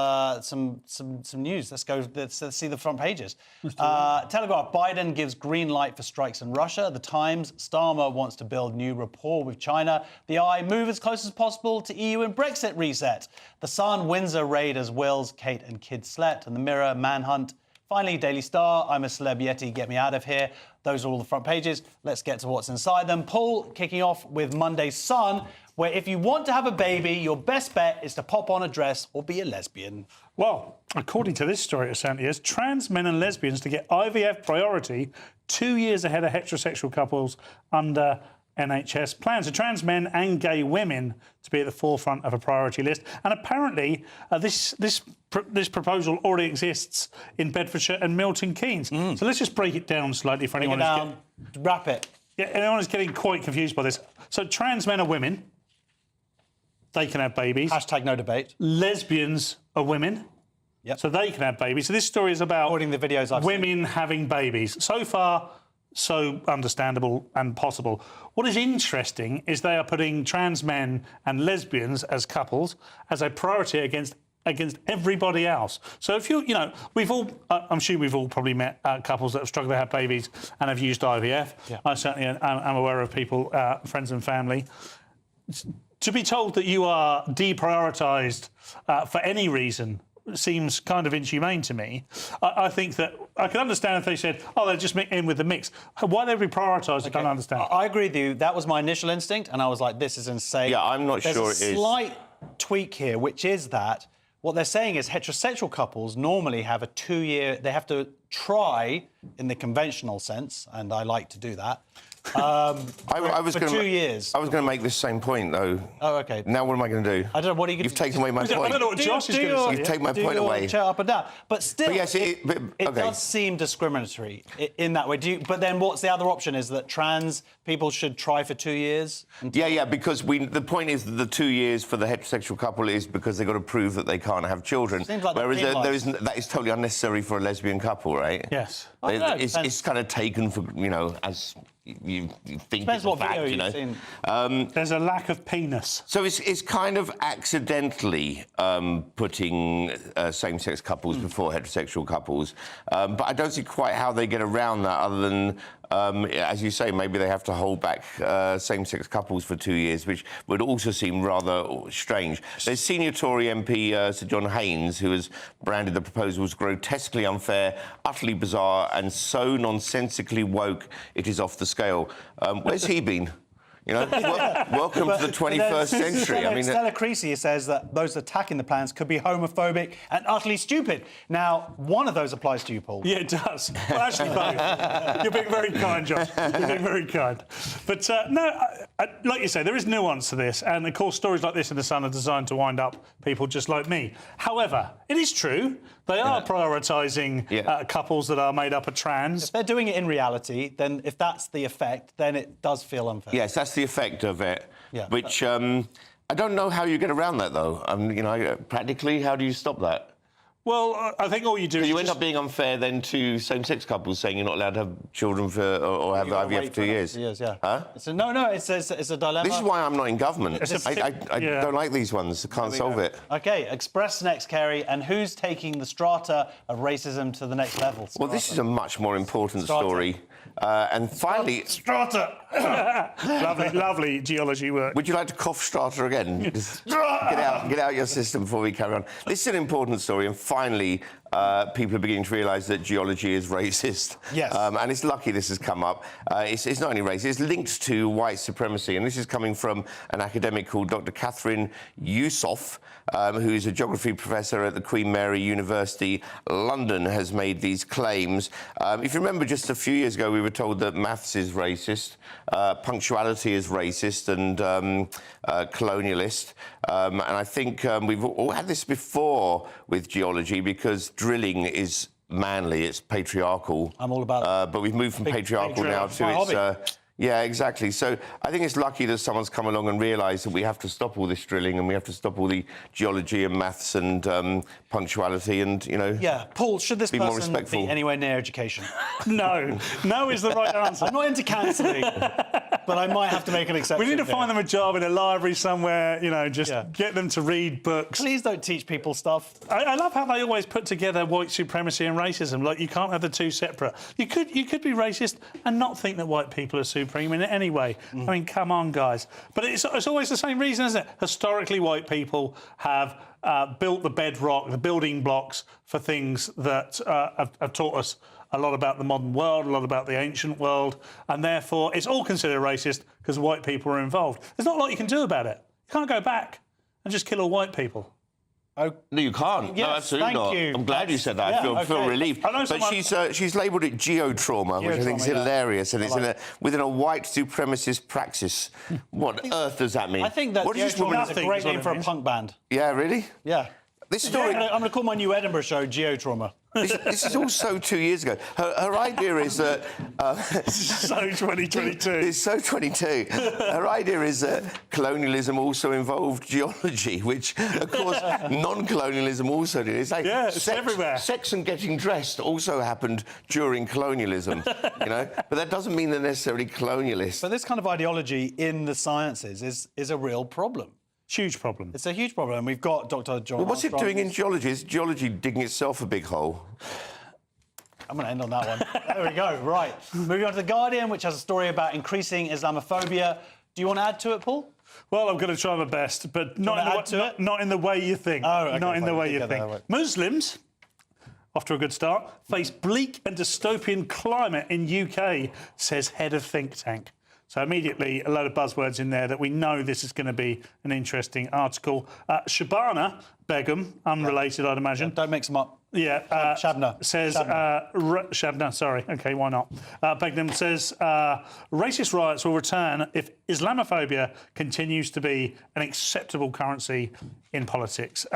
news. Let's go. Let's see the front pages. Telegraph. Biden gives green light for strikes in Russia. The Times. Starmer wants to build new rapport with China. The Eye. Move as close as possible to EU and Brexit reset. The Sun. Windsor raid as Wills, Kate and kids slept. And the Mirror. Manhunt. Finally, Daily Star, I'm a celeb yeti, get me out of here. Those are all the front pages. Let's get to what's inside them. Paul kicking off with Monday's Sun, where if you want to have a baby, your best bet is to pop on a dress or be a lesbian. Well, according to this story, it certainly is. Trans men and lesbians to get IVF priority 2 years ahead of heterosexual couples under NHS plans. So trans men and gay women to be at the forefront of a priority list. And apparently, this proposal already exists in Bedfordshire and Milton Keynes. So let's just break it down slightly for anyone who's wrap it. Yeah, anyone who's getting quite confused by this. So trans men are women. They can have babies. Hashtag no debate. Lesbians are women. Yep. So they can have babies. So this story is about the videos I've women having babies. So far, so understandable and possible. What is interesting is they are putting trans men and lesbians as couples as a priority against everybody else. So if you know, I'm sure we've all probably met couples that have struggled to have babies and have used IVF. Yeah. I certainly am aware of people, friends and family. To be told that you are deprioritised for any reason seems kind of inhumane to me. I think that I can understand if they said, oh, they're just in with the mix. Why they prioritised, I don't understand. I agree with you. That was my initial instinct, and I was like, this is insane. Yeah, I'm not sure it is. There's a slight tweak here, which is that what they're saying is heterosexual couples normally have a 2-year... They have to try, in the conventional sense, and I like to do that, I was for gonna, 2 years. I was going to make this same point, though. Oh, OK. Now what am I going to do? I don't know, what are you going to do? You've taken away my point. I don't know what Josh is going to say. You've taken my point away. Chair up and down. But still, but yes, it does seem discriminatory in that way. But then what's the other option is that trans people should try for 2 years? Yeah, because the point is that the 2 years for the heterosexual couple is because they've got to prove that they can't have children. Seems like whereas that is totally unnecessary for a lesbian couple, right? Yes. It's kind of taken for, as... You think depends what fact, video you've seen. There's a lack of penis. So it's kind of accidentally putting same-sex couples before heterosexual couples, but I don't see quite how they get around that other than, as you say, maybe they have to hold back same-sex couples for 2 years, which would also seem rather strange. There's senior Tory MP Sir John Haynes, who has branded the proposal as grotesquely unfair, utterly bizarre and so nonsensically woke it is off the scale. Where's he been? Welcome to the 21st century. Stella Creasy says that those attacking the plans could be homophobic and utterly stupid. Now, one of those applies to you, Paul. Yeah, it does. Well, actually, both. You're being very kind, Josh. You're being very kind. But, like you say, there is nuance to this. And, of course, stories like this in The Sun are designed to wind up people just like me. However, it is true. They are prioritising couples that are made up of trans. If they're doing it in reality, then if that's the effect, then it does feel unfair. Yes, that's the effect of it, which I don't know how you get around that, though. Practically, how do you stop that? Well, I think all you do is you end up being unfair then to same-sex couples, saying you're not allowed to have children or have IVF for 2 years. Yeah. Huh? It's a dilemma. This is why I'm not in government. I don't like these ones. I can't solve it. OK, Express next, Kerry. And who's taking the strata of racism to the next level? Well, this is a much more important story. And finally... Strata! lovely geology work. Would you like to cough strata again? Just get out your system before we carry on. This is an important story, and finally, people are beginning to realise that geology is racist. Yes. And it's lucky this has come up. It's not only racist, it's linked to white supremacy, and this is coming from an academic called Dr. Catherine Yusof, who's a geography professor at the Queen Mary University, London, has made these claims. If you remember, just a few years ago, we were told that maths is racist, punctuality is racist and colonialist. And I think we've all had this before with geology because drilling is manly, it's patriarchal. I'm all about that. But we've moved from patriarchal now to it's... yeah, exactly. So I think it's lucky that someone's come along and realised that we have to stop all this drilling and we have to stop all the geology and maths and punctuality and, Yeah, Paul, should this be more person respectful. be anywhere near education? No. No is the right answer. I'm not into cancelling, but I might have to make an exception. We need to find them a job in a library somewhere, just get them to read books. Please don't teach people stuff. I love how they always put together white supremacy and racism. Like, you can't have the two separate. You could be racist and not think that white people are supreme in any way. I mean, come on, guys. But it's always the same reason, isn't it? Historically, white people have built the bedrock, the building blocks for things that have taught us a lot about the modern world, a lot about the ancient world, and therefore it's all considered racist because white people are involved. There's not a lot you can do about it. You can't go back and just kill all white people. Oh, no, you can't. Yes, no, absolutely not. you. I'm glad you said that. I feel relieved. But she's labelled it geotrauma, which I think is hilarious, and it's within a white supremacist praxis. What on earth does that mean? I think that geotrauma is a great name for a punk band. Yeah, really? Yeah. This story... I'm going to call my new Edinburgh show Geotrauma. This is also 2 years ago. Her idea is that... so 2022. It's so 22. Her idea is that colonialism also involved geology, which, of course, non-colonialism also did. It's like it's everywhere. Sex and getting dressed also happened during colonialism, But that doesn't mean they're necessarily colonialists. But this kind of ideology in the sciences is a real problem. Huge problem. It's a huge problem. We've got Dr. John. Well, what's it doing in geology? Is geology digging itself a big hole? I'm going to end on that one. There we go. Right. Moving on to The Guardian, which has a story about increasing Islamophobia. Do you want to add to it, Paul? Well, I'm going to try my best, but not in the way you think. Oh, okay, not in the way you think. Muslims, off to a good start, face bleak and dystopian climate in UK, says head of think tank. So immediately, a load of buzzwords in there that we know this is going to be an interesting article. Shabana Begum, unrelated, I'd imagine. Don't mix them up. Yeah. Shabna. Says... Shabna, sorry. OK, why not? Begum says racist riots will return if Islamophobia continues to be an acceptable currency in politics.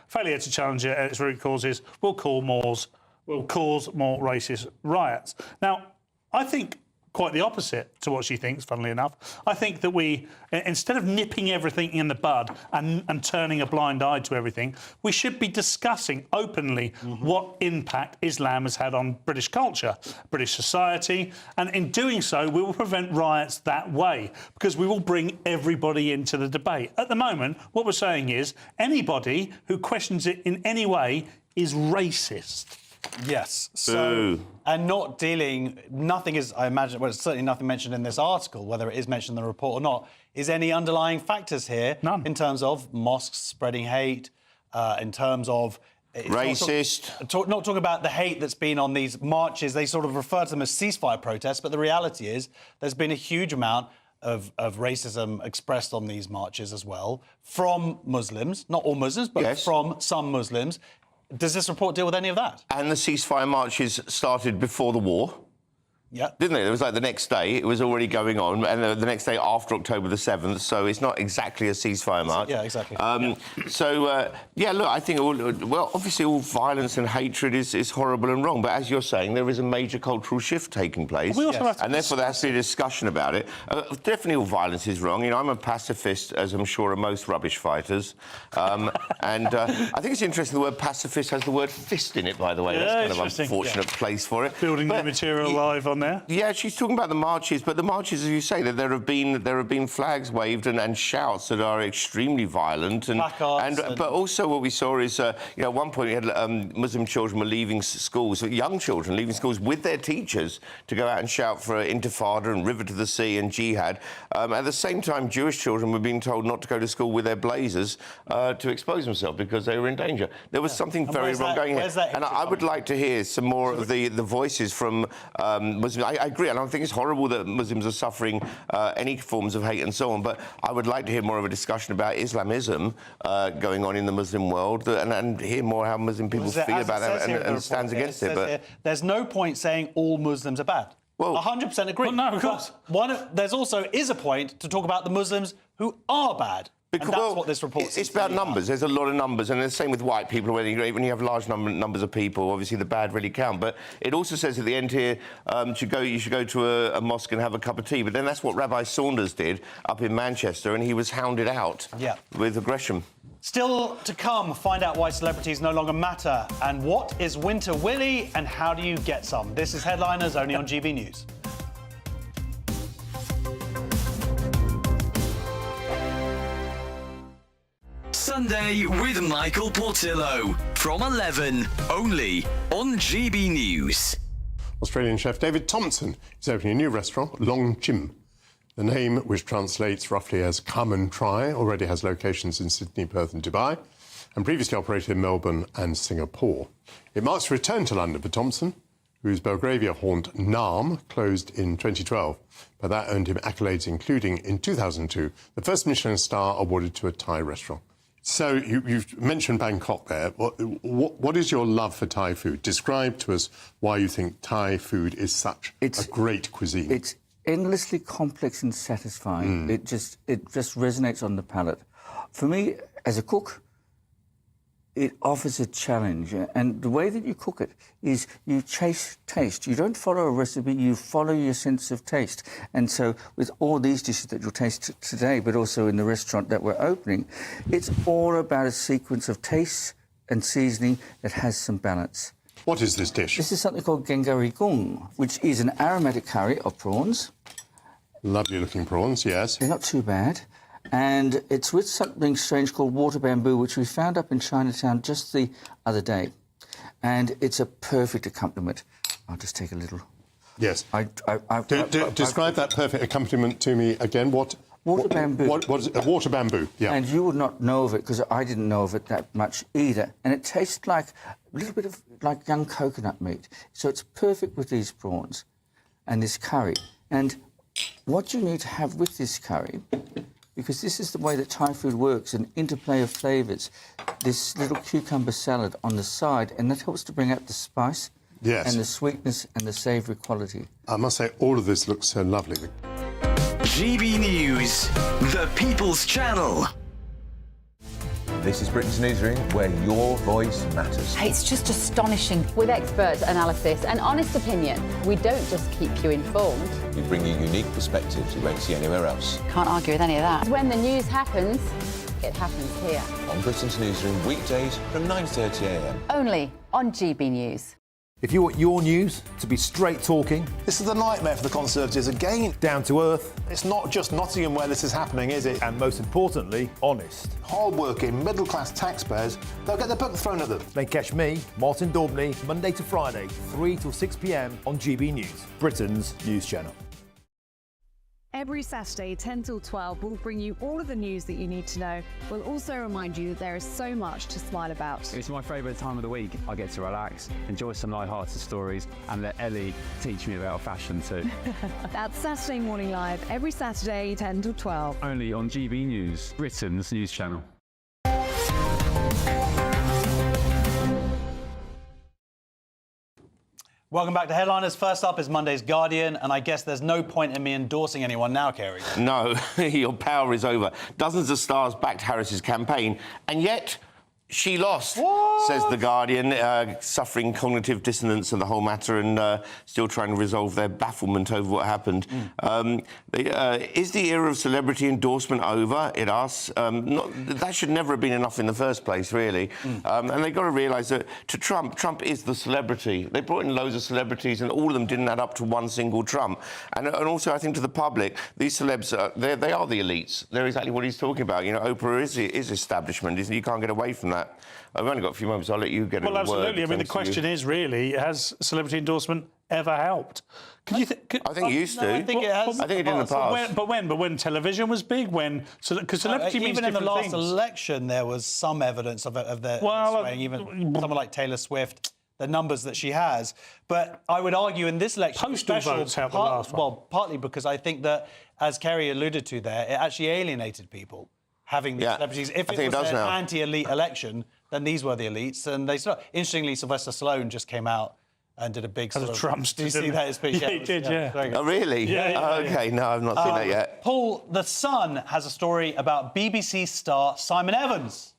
Failure to challenge it at its root causes will cause more racist riots. Now, I think... quite the opposite to what she thinks, funnily enough. I think that we, instead of nipping everything in the bud and turning a blind eye to everything, we should be discussing openly what impact Islam has had on British culture, British society, and in doing so, we will prevent riots that way, because we will bring everybody into the debate. At the moment, what we're saying is anybody who questions it in any way is racist. Yes. So, and not dealing, nothing is, I imagine, well, it's certainly nothing mentioned in this article, whether it is mentioned in the report or not, is any underlying factors here in terms of mosques spreading hate, in terms of... Racist. Not talking about the hate that's been on these marches. They sort of refer to them as ceasefire protests, but the reality is there's been a huge amount of racism expressed on these marches as well from Muslims, not all Muslims, but from some Muslims. Does this report deal with any of that? And the ceasefire marches started before the war. Yeah. Didn't it? It was like the next day, it was already going on, and the next day after October the 7th, so it's not exactly a ceasefire march. Yeah, exactly. Look, I think, obviously all violence and hatred is horrible and wrong, but as you're saying, there is a major cultural shift taking place, and therefore there has to be a discussion about it. Definitely all violence is wrong. You know, I'm a pacifist, as I'm sure are most rubbish fighters, I think it's interesting the word pacifist has the word fist in it, by the way. That's kind of an unfortunate place for it. Building the material live on there. Yeah, she's talking about the marches, but the marches, as you say, that there have been flags waved and shouts that are extremely violent, but also what we saw is, at one point we had Muslim children were leaving schools, young children leaving schools with their teachers to go out and shout for Intifada and River to the Sea and Jihad. At the same time, Jewish children were being told not to go to school with their blazers to expose themselves because they were in danger. There was something very wrong going here, and I would like to hear some more of the voices from Muslims. I agree, and I think it's horrible that Muslims are suffering any forms of hate and so on, but I would like to hear more of a discussion about Islamism going on in the Muslim world and hear more how Muslim people feel about it and stands against it. But there's no point saying all Muslims are bad. Well, 100% agree. Well, no, of course. There's also a point to talk about the Muslims who are bad. And that's what this report says. It's about numbers. There's a lot of numbers, and the same with white people. When you have large numbers of people, obviously the bad really count. But it also says at the end here, you should go to a mosque and have a cup of tea. But then that's what Rabbi Saunders did up in Manchester, and he was hounded out with aggression. Still to come, find out why celebrities no longer matter, and what is Winter Willy, and how do you get some? This is Headliners, only on GB News. Sunday with Michael Portillo from 11, only on GB News. Australian chef David Thompson is opening a new restaurant, Long Chim. The name, which translates roughly as come and try, already has locations in Sydney, Perth and Dubai, and previously operated in Melbourne and Singapore. It marks a return to London for Thompson, whose Belgravia haunt Naarm closed in 2012, but that earned him accolades, including, in 2002, the first Michelin star awarded to a Thai restaurant. So you've mentioned Bangkok there. What is your love for Thai food? Describe to us why you think Thai food is such a great cuisine. It's endlessly complex and satisfying. It just resonates on the palate. For me, as a cook, it offers a challenge, and the way that you cook it is you chase taste. You don't follow a recipe, you follow your sense of taste. And so with all these dishes that you'll taste today, but also in the restaurant that we're opening, it's all about a sequence of taste and seasoning that has some balance. What is this dish? This is something called Gengari Gung, which is an aromatic curry of prawns. Lovely looking prawns, yes. They're not too bad. And it's with something strange called water bamboo, which we found up in Chinatown just the other day. And it's a perfect accompaniment. I'll just take a little. Yes. Describe that perfect accompaniment to me again. Water bamboo. What is it? Water bamboo, yeah. And you would not know of it, because I didn't know of it that much either. And it tastes like a little bit of like young coconut meat. So it's perfect with these prawns and this curry. And what you need to have with this curry, because this is the way that Thai food works, an interplay of flavours. This little cucumber salad on the side, and that helps to bring out the spice and the sweetness and the savoury quality. I must say, all of this looks so lovely. GB News, the People's Channel. This is Britain's Newsroom, where your voice matters. It's just astonishing. With expert analysis and honest opinion, we don't just keep you informed. We bring you unique perspectives you won't see anywhere else. Can't argue with any of that. When the news happens, it happens here. On Britain's Newsroom, weekdays from 9:30 a.m. Only on GB News. If you want your news to be straight talking... This is a nightmare for the Conservatives again. Down to earth. It's not just Nottingham where this is happening, is it? And most importantly, honest. Hard-working, middle-class taxpayers, they'll get the book thrown at them. Then catch me, Martin Daubney, Monday to Friday, 3 till 6 p.m. on GB News, Britain's news channel. Every Saturday, 10 till 12, we'll bring you all of the news that you need to know. We'll also remind you that there is so much to smile about. It's my favourite time of the week. I get to relax, enjoy some light-hearted stories, and let Ellie teach me about fashion too. That's Saturday Morning Live, every Saturday, 10 till 12. Only on GB News, Britain's news channel. Welcome back to Headliners. First up is Monday's Guardian, and I guess there's no point in me endorsing anyone now, Kerry. No, your power is over. Dozens of stars backed Harris's campaign, and yet she lost, says The Guardian, suffering cognitive dissonance of the whole matter and still trying to resolve their bafflement over what happened. Is the era of celebrity endorsement over? It asks. That should never have been enough in the first place, really. And they've got to realise that to Trump is the celebrity. They brought in loads of celebrities and all of them didn't add up to one single Trump. And also, I think to the public, these celebs, they are the elites. They're exactly what he's talking about. You know, Oprah is establishment. You can't get away from that. I've only got a few moments. I'll let you get it. Well, absolutely. I mean, the question is really, has celebrity endorsement ever helped? I think it used to. I think it has. I think it did in the past. But when television was big, because celebrity means even in the last things. election, there was some evidence of their swaying. Even someone like Taylor Swift, the numbers that she has. But I would argue in this election, postal votes helped the last one. Well, partly because I think that, as Kerry alluded to there, it actually alienated people. Having these celebrities. If it was an anti-elite election, then these were the elites. And they started. Interestingly, Sylvester Stallone just came out and did a big sort of... Trump's. Did you see that speech? Yeah, he did, yeah. Oh, really? Yeah. OK, no, I've not seen that yet. Paul, The Sun has a story about BBC star Simon Evans.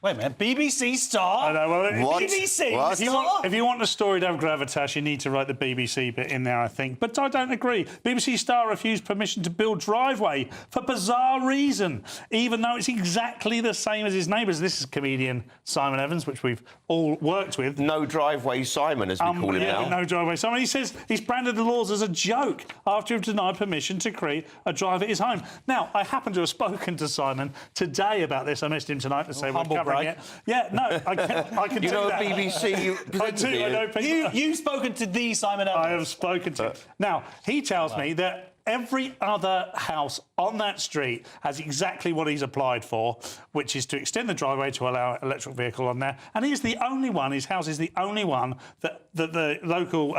Wait a minute, BBC star? I know, well, what? BBC What? star? If you want a story to have gravitas, you need to write the BBC bit in there, I think. But I don't agree. BBC star refused permission to build driveway for bizarre reason, even though it's exactly the same as his neighbours. This is comedian Simon Evans, which we've all worked with. No driveway Simon, as we call him now. No driveway Simon. He says he's branded the laws as a joke after he's denied permission to create a drive at his home. Now, I happen to have spoken to Simon today about this. I missed him tonight to say we're covering it. Yeah, no, I can you do know that. BBC I know people. You've spoken to the Simon Evans. I have spoken to him. Now, he tells me that every other house on that street has exactly what he's applied for, which is to extend the driveway to allow an electric vehicle on there. And he's the only one, his house is the only one that the local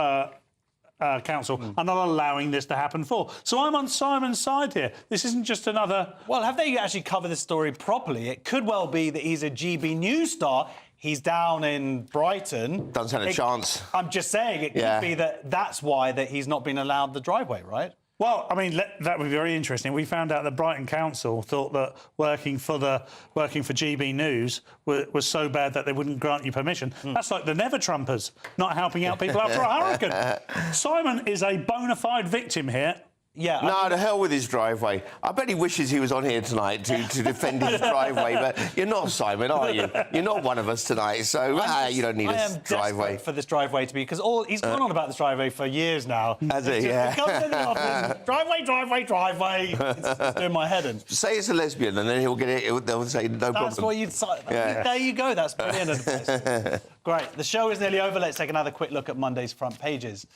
council are not allowing this to happen for. So I'm on Simon's side here. This isn't just another... Well, have they actually covered this story properly? It could well be that he's a GB News star. He's down in Brighton. Doesn't stand a chance. I'm just saying, it could be that that's why that he's not been allowed the driveway, right? Well, I mean, that would be very interesting. We found out that Brighton Council thought that working for GB News was so bad that they wouldn't grant you permission. That's like the Never-Trumpers not helping out people after a hurricane. Simon is a bona fide victim here. Yeah. No, to hell with his driveway. I bet he wishes he was on here tonight to defend his driveway, but you're not Simon, are you? You're not one of us tonight, so you don't need a driveway. For this driveway to be, because he's gone on about this driveway for years now. Has he? Yeah. He comes in the office, driveway. It's doing my head in. Say it's a lesbian, and then he'll get it. They'll say no problem. That's what you'd say. Yeah. There you go. That's brilliant advice. Great. The show is nearly over. Let's take another quick look at Monday's front pages.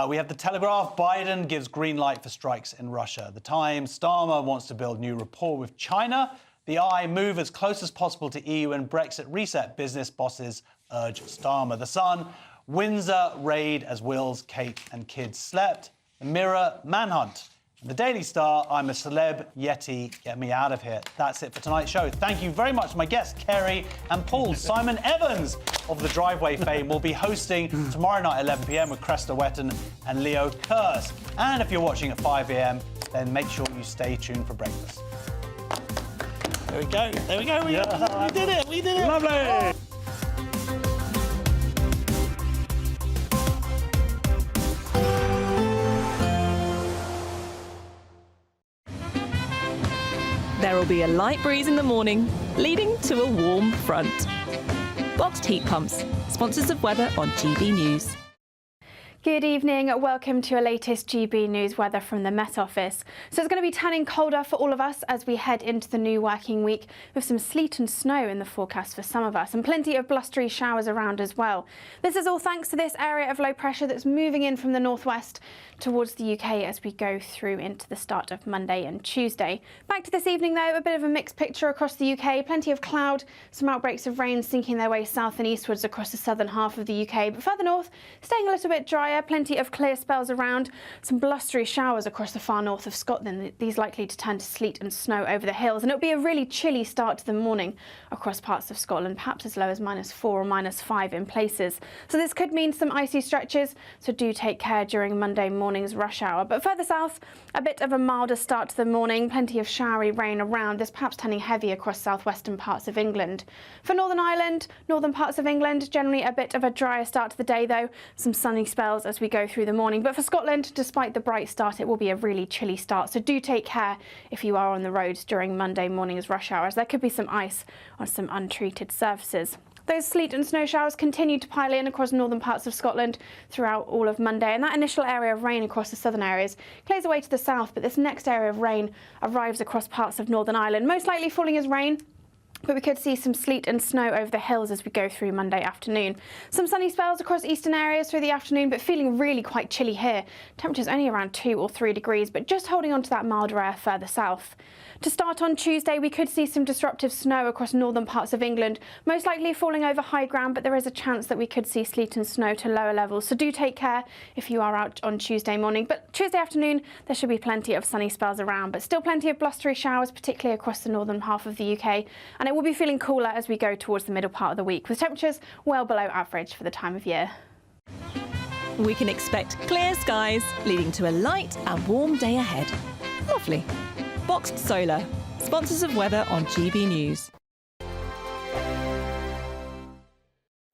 We have The Telegraph. Biden gives green light for strikes in Russia. The Times. Starmer wants to build new rapport with China. The Eye. Move as close as possible to EU and Brexit reset. Business bosses urge Starmer. The Sun. Windsor raid as Wills, Kate and kids slept. The Mirror. Manhunt. The Daily Star, I'm a celeb, Yeti, get me out of here. That's it for tonight's show. Thank you very much to my guests, Kerry and Paul. Simon Evans of the Driveway fame will be hosting tomorrow night at 11 p.m. with Cresta Wetton and Leo Kurz. And if you're watching at 5 a.m, then make sure you stay tuned for breakfast. There we go. We did it. Lovely. Oh. There will be a light breeze in the morning, leading to a warm front. Boxed heat pumps, sponsors of weather on GB News. Good evening. Welcome to your latest GB News weather from the Met Office. So it's going to be turning colder for all of us as we head into the new working week, with some sleet and snow in the forecast for some of us and plenty of blustery showers around as well. This is all thanks to this area of low pressure that's moving in from the northwest towards the UK as we go through into the start of Monday and Tuesday. Back to this evening though, a bit of a mixed picture across the UK. Plenty of cloud, some outbreaks of rain sinking their way south and eastwards across the southern half of the UK, but further north staying a little bit dry drier, plenty of clear spells around, some blustery showers across the far north of Scotland. These likely to turn to sleet and snow over the hills, and it'll be a really chilly start to the morning across parts of Scotland, perhaps as low as -4 or -5 in places. So this could mean some icy stretches, so do take care during Monday morning's rush hour. But further south, a bit of a milder start to the morning, plenty of showery rain around, this perhaps turning heavy across southwestern parts of England. For Northern Ireland, northern parts of England, generally a bit of a drier start to the day though, some sunny spells as we go through the morning. But for Scotland, despite the bright start, it will be a really chilly start, so do take care if you are on the roads during Monday morning's rush hour, as there could be some ice on some untreated surfaces. Those sleet and snow showers continue to pile in across northern parts of Scotland throughout all of Monday, and that initial area of rain across the southern areas clears away to the south, but this next area of rain arrives across parts of Northern Ireland, most likely falling as rain. But we could see some sleet and snow over the hills as we go through Monday afternoon. Some sunny spells across eastern areas through the afternoon, but feeling really quite chilly here. Temperatures only around 2 or 3 degrees, but just holding on to that milder air further south. To start on Tuesday, we could see some disruptive snow across northern parts of England, most likely falling over high ground, but there is a chance that we could see sleet and snow to lower levels. So do take care if you are out on Tuesday morning. But Tuesday afternoon, there should be plenty of sunny spells around, but still plenty of blustery showers, particularly across the northern half of the UK. And it will be feeling cooler as we go towards the middle part of the week, with temperatures well below average for the time of year. We can expect clear skies, leading to a light and warm day ahead. Lovely. Boxed Solar, sponsors of weather on GB News.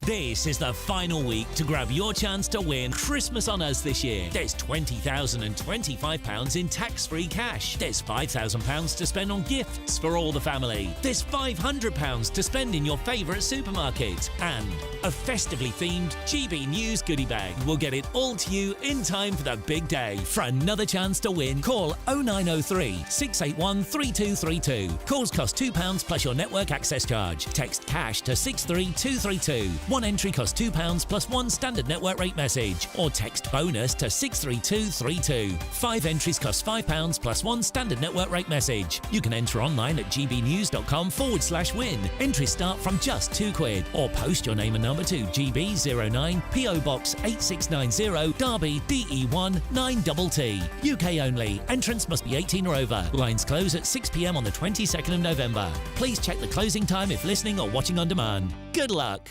This is the final week to grab your chance to win Christmas on Us this year. There's £20,025 in tax-free cash. There's £5,000 to spend on gifts for all the family. There's £500 to spend in your favourite supermarket. And a festively themed GB News goodie bag. We'll get it all to you in time for the big day. For another chance to win, call 0903 681 3232. Calls cost £2 plus your network access charge. Text cash to 63232. One entry costs £2 plus one standard network rate message, or text bonus to 63232. 5 entries cost £5 plus one standard network rate message. You can enter online at gbnews.com/win. Entries start from just £2, or post your name and number to GB09 PO Box 8690 Derby DE1 9TT. UK only. Entrance must be 18 or over. Lines close at 6 p.m. on the 22nd of November. Please check the closing time if listening or watching on demand. Good luck.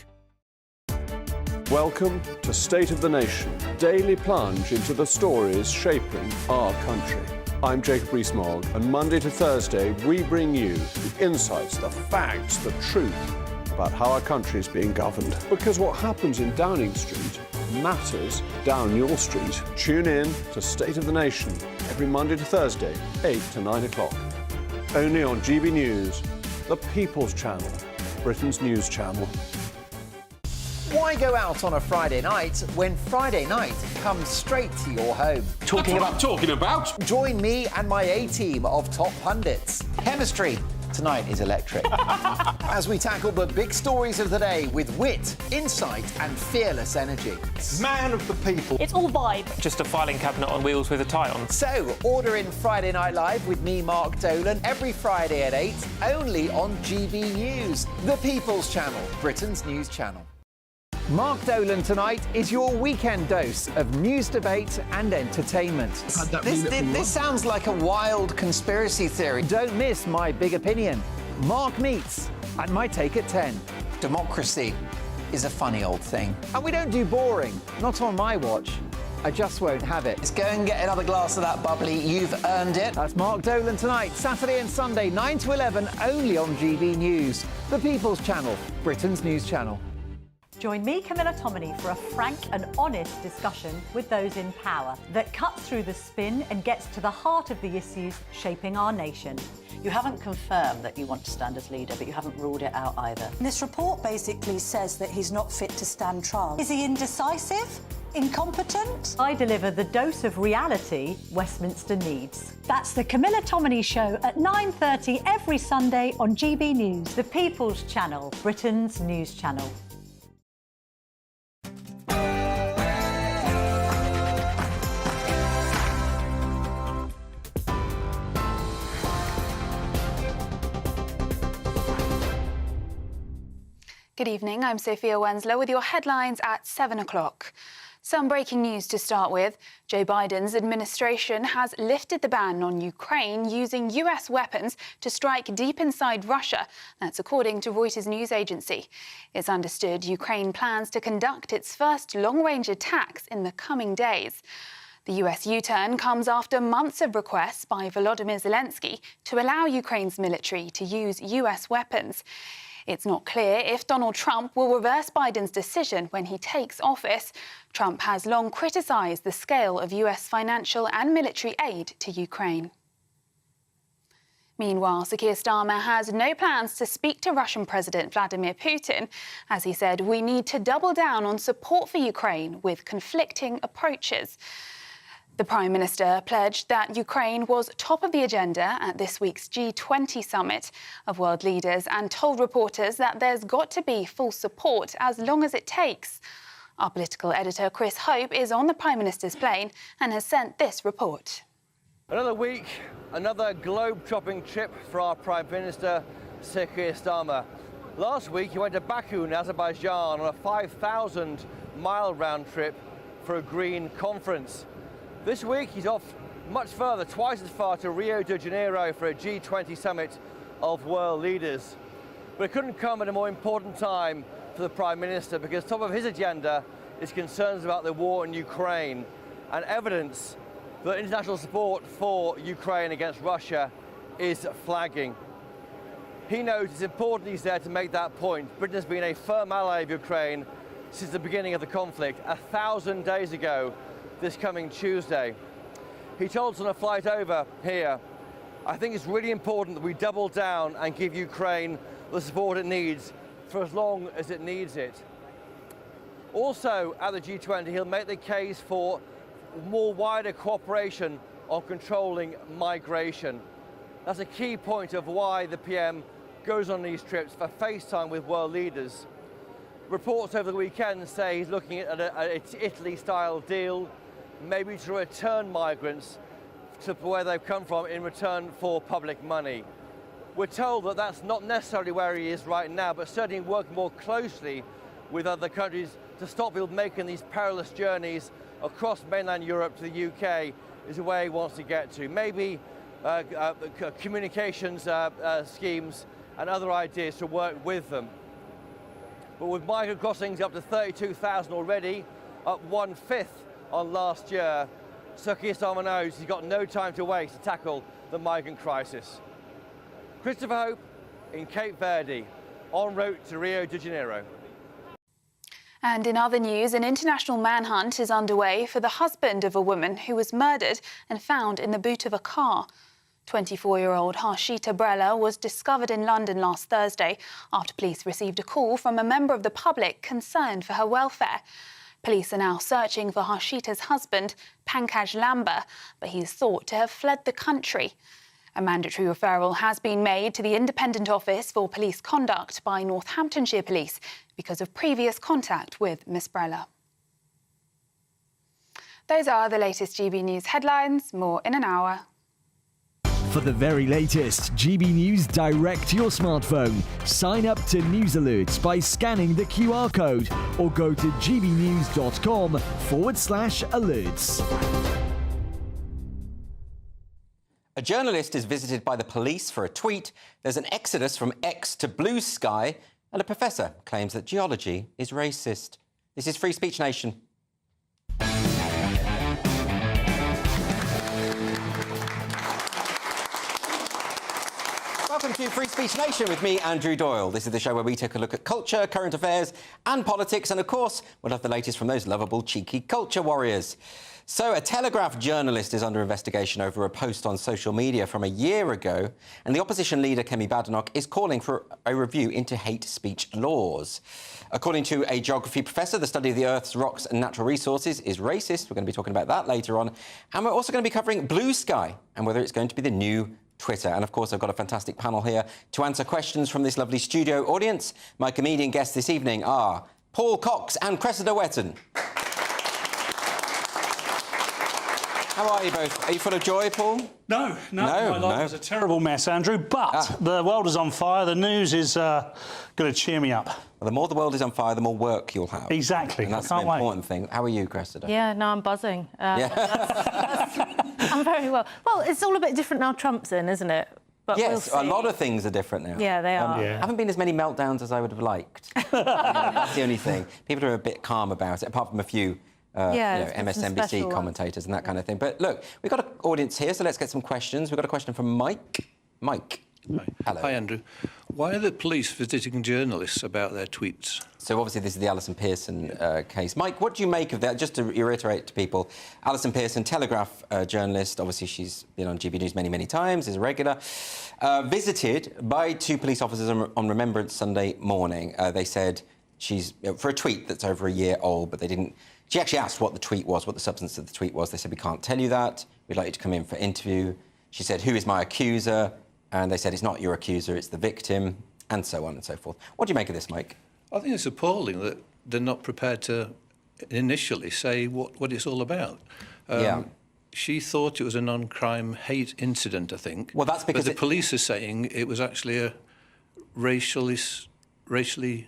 Welcome to State of the Nation, daily plunge into the stories shaping our country. I'm Jacob Rees-Mogg, and Monday to Thursday we bring you the insights, the facts, the truth about how our country is being governed. Because what happens in Downing Street matters down your street. Tune in to State of the Nation every Monday to Thursday, 8 to 9 o'clock. Only on GB News, the People's Channel, Britain's news channel. Why go out on a Friday night when Friday night comes straight to your home? Talking about? Join me and my A-team of top pundits. Chemistry tonight is electric. As we tackle the big stories of the day with wit, insight and fearless energy. Man of the people. It's all vibe. Just a filing cabinet on wheels with a tie on. So, order in Friday Night Live with me, Mark Dolan, every Friday at 8, only on GB News, the People's Channel, Britain's news channel. Mark Dolan tonight is your weekend dose of news, debate and entertainment. This sounds like a wild conspiracy theory. Don't miss my big opinion. Mark Meets and my take at 10. Democracy is a funny old thing. And we don't do boring, not on my watch. I just won't have it. Let's go and get another glass of that bubbly. You've earned it. That's Mark Dolan tonight, Saturday and Sunday, 9 to 11, only on GB News, the People's Channel, Britain's news channel. Join me, Camilla Tominey, for a frank and honest discussion with those in power that cuts through the spin and gets to the heart of the issues shaping our nation. You haven't confirmed that you want to stand as leader, but you haven't ruled it out either. This report basically says that he's not fit to stand trial. Is he indecisive? Incompetent? I deliver the dose of reality Westminster needs. That's the Camilla Tominey Show at 9:30 every Sunday on GB News. The People's Channel, Britain's news channel. Good evening, I'm Sophia Wenslow with your headlines at 7 o'clock. Some breaking news to start with. Joe Biden's administration has lifted the ban on Ukraine using US weapons to strike deep inside Russia. That's according to Reuters news agency. It's understood Ukraine plans to conduct its first long-range attacks in the coming days. The US U-turn comes after months of requests by Volodymyr Zelensky to allow Ukraine's military to use US weapons. It's not clear if Donald Trump will reverse Biden's decision when he takes office. Trump has long criticised the scale of US financial and military aid to Ukraine. Meanwhile, Sir Keir Starmer has no plans to speak to Russian President Vladimir Putin. As he said, we need to double down on support for Ukraine with conflicting approaches. The Prime Minister pledged that Ukraine was top of the agenda at this week's G20 summit of world leaders and told reporters that there's got to be full support as long as it takes. Our political editor Chris Hope is on the Prime Minister's plane and has sent this report. Another week, another globe-trotting trip for our Prime Minister, Sir Keir Starmer. Last week he went to Baku in Azerbaijan on a 5,000-mile round trip for a green conference. This week he's off much further, twice as far, to Rio de Janeiro for a G20 summit of world leaders. But it couldn't come at a more important time for the Prime Minister, because top of his agenda is concerns about the war in Ukraine and evidence that international support for Ukraine against Russia is flagging. He knows it's important he's there to make that point. Britain has been a firm ally of Ukraine since the beginning of the conflict, 1,000 days ago this coming Tuesday. He told us on a flight over here, I think it's really important that we double down and give Ukraine the support it needs for as long as it needs it. Also at the G20, he'll make the case for more wider cooperation on controlling migration. That's a key point of why the PM goes on these trips for FaceTime with world leaders. Reports over the weekend say he's looking at an Italy-style deal, maybe to return migrants to where they've come from in return for public money. We're told that that's not necessarily where he is right now, but certainly working more closely with other countries to stop people making these perilous journeys across mainland Europe to the UK is the way he wants to get to. Maybe communications schemes and other ideas to work with them. But with migrant crossings up to 32,000 already, up 1/5 on last year, Sir Keir Starmer knows he's got no time to waste to tackle the migrant crisis. Christopher Hope in Cape Verde, en route to Rio de Janeiro. And in other news, an international manhunt is underway for the husband of a woman who was murdered and found in the boot of a car. 24-year-old Harshita Brella was discovered in London last Thursday after police received a call from a member of the public concerned for her welfare. Police are now searching for Harshita's husband, Pankaj Lamba, but he's thought to have fled the country. A mandatory referral has been made to the Independent Office for Police Conduct by Northamptonshire Police because of previous contact with Miss Brella. Those are the latest GB News headlines. More in an hour. For the very latest GB News direct to your smartphone, sign up to News Alerts by scanning the QR code or go to gbnews.com/alerts. A journalist is visited by the police for a tweet, there's an exodus from X to blue sky, and a professor claims that geology is racist. This is Free Speech Nation. Welcome to Free Speech Nation with me, Andrew Doyle. This is the show where we take a look at culture, current affairs and politics, and of course, we'll have the latest from those lovable, cheeky culture warriors. So, a Telegraph journalist is under investigation over a post on social media from a year ago, and the opposition leader, Kemi Badenoch, is calling for a review into hate speech laws. According to a geography professor, the study of the Earth's rocks and natural resources is racist. We're going to be talking about that later on. And we're also going to be covering blue sky and whether it's going to be the new Twitter. And, of course, I've got a fantastic panel here to answer questions from this lovely studio audience. My comedian guests this evening are Paul Cox and Cressida Wetton. How are you both? Are you full of joy, Paul? No, my life is a terrible mess, Andrew, but the world is on fire. The news is going to cheer me up. Well, the more the world is on fire, the more work you'll have. Exactly. And that's I an can't wait. important thing. How are you, Cressida? Yeah, no, I'm buzzing. I'm very well. Well, it's all a bit different now Trump's in, isn't it? But yes, we'll a lot of things are different now. Yeah, they are. Haven't been as many meltdowns as I would have liked. That's the only thing. People are a bit calm about it, apart from a few MSNBC commentators and that kind of thing. But look, we've got an audience here, so let's get some questions. We've got a question from Mike. Mike. Hi. Hello. Hi, Andrew. Why are the police visiting journalists about their tweets? So obviously this is the Alison Pearson case. Mike, what do you make of that? Just to reiterate to people, Alison Pearson, Telegraph journalist, obviously she's been on GB News many, many times, is a regular, visited by two police officers on Remembrance Sunday morning. They said she's, for a tweet that's over a year old, but they didn't... She actually asked what the tweet was, what the substance of the tweet was. They said, we can't tell you that. We'd like you to come in for interview. She said, who is my accuser? And they said, it's not your accuser, it's the victim, and so on and so forth. What do you make of this, Mike? I think it's appalling that they're not prepared to initially say what it's all about. She thought it was a non-crime hate incident, I think. Well, that's because but the police are saying it was actually a racial incitement.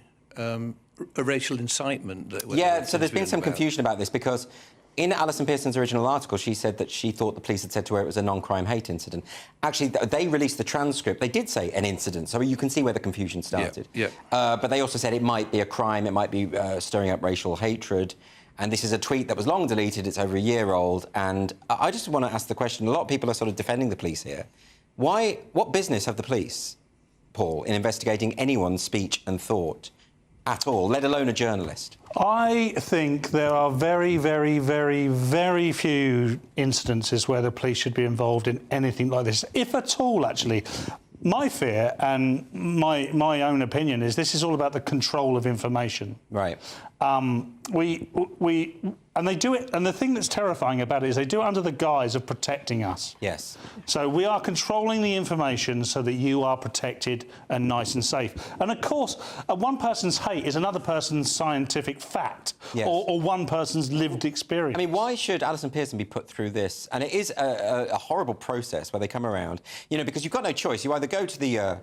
That so there's been some confusion about this because in Alison Pearson's original article, she said that she thought the police had said to her it was a non-crime hate incident. Actually, they released the transcript. They did say an incident, so you can see where the confusion started. But they also said it might be a crime, it might be stirring up racial hatred. And this is a tweet that was long deleted, it's over a year old. And I just want to ask the question, a lot of people are sort of defending the police here. What business have the police, Paul, in investigating anyone's speech and thought at all, let alone a journalist? I think there are very, very, very, very few incidences where the police should be involved in anything like this, if at all, actually. My fear and my own opinion is this is all about the control of information. Right. And they do it, and the thing that's terrifying about it is they do it under the guise of protecting us. Yes. So we are controlling the information so that you are protected and nice and safe. And of course, one person's hate is another person's scientific fact, or one person's lived experience. I mean, why should Alison Pearson be put through this? And it is a horrible process where they come around, you know, because you've got no choice. You either go to the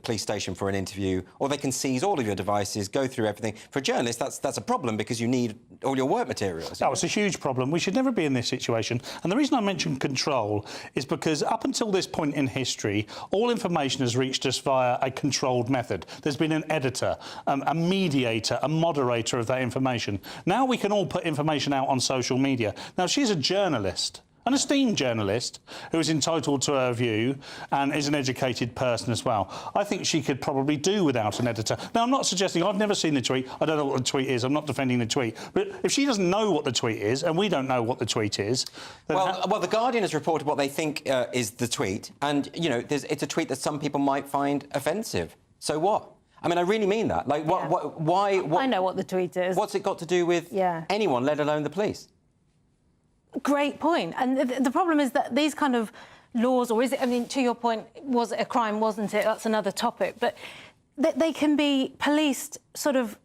police station for an interview, or they can seize all of your devices, go through everything. For a journalist, that's a problem because you need all your work materials. No, it's a huge problem. We should never be in this situation. And the reason I mention control is because up until this point in history, all information has reached us via a controlled method. There's been an editor, a mediator, a moderator of that information. Now we can all put information out on social media. Now, she's a journalist, an esteemed journalist who is entitled to her view and is an educated person as well. I think she could probably do without an editor. Now, I'm not suggesting... I've never seen the tweet. I don't know what the tweet is. I'm not defending the tweet. But if she doesn't know what the tweet is and we don't know what the tweet is... Then well, The Guardian has reported what they think is the tweet. And, you know, it's a tweet that some people might find offensive. So what? I mean, I really mean that. Like, why... I know what the tweet is. What's it got to do with anyone, let alone the police? Great point. And the problem is that these kind of laws, or is it, I mean, to your point, was it a crime, wasn't it? That's another topic. But they can be policed sort of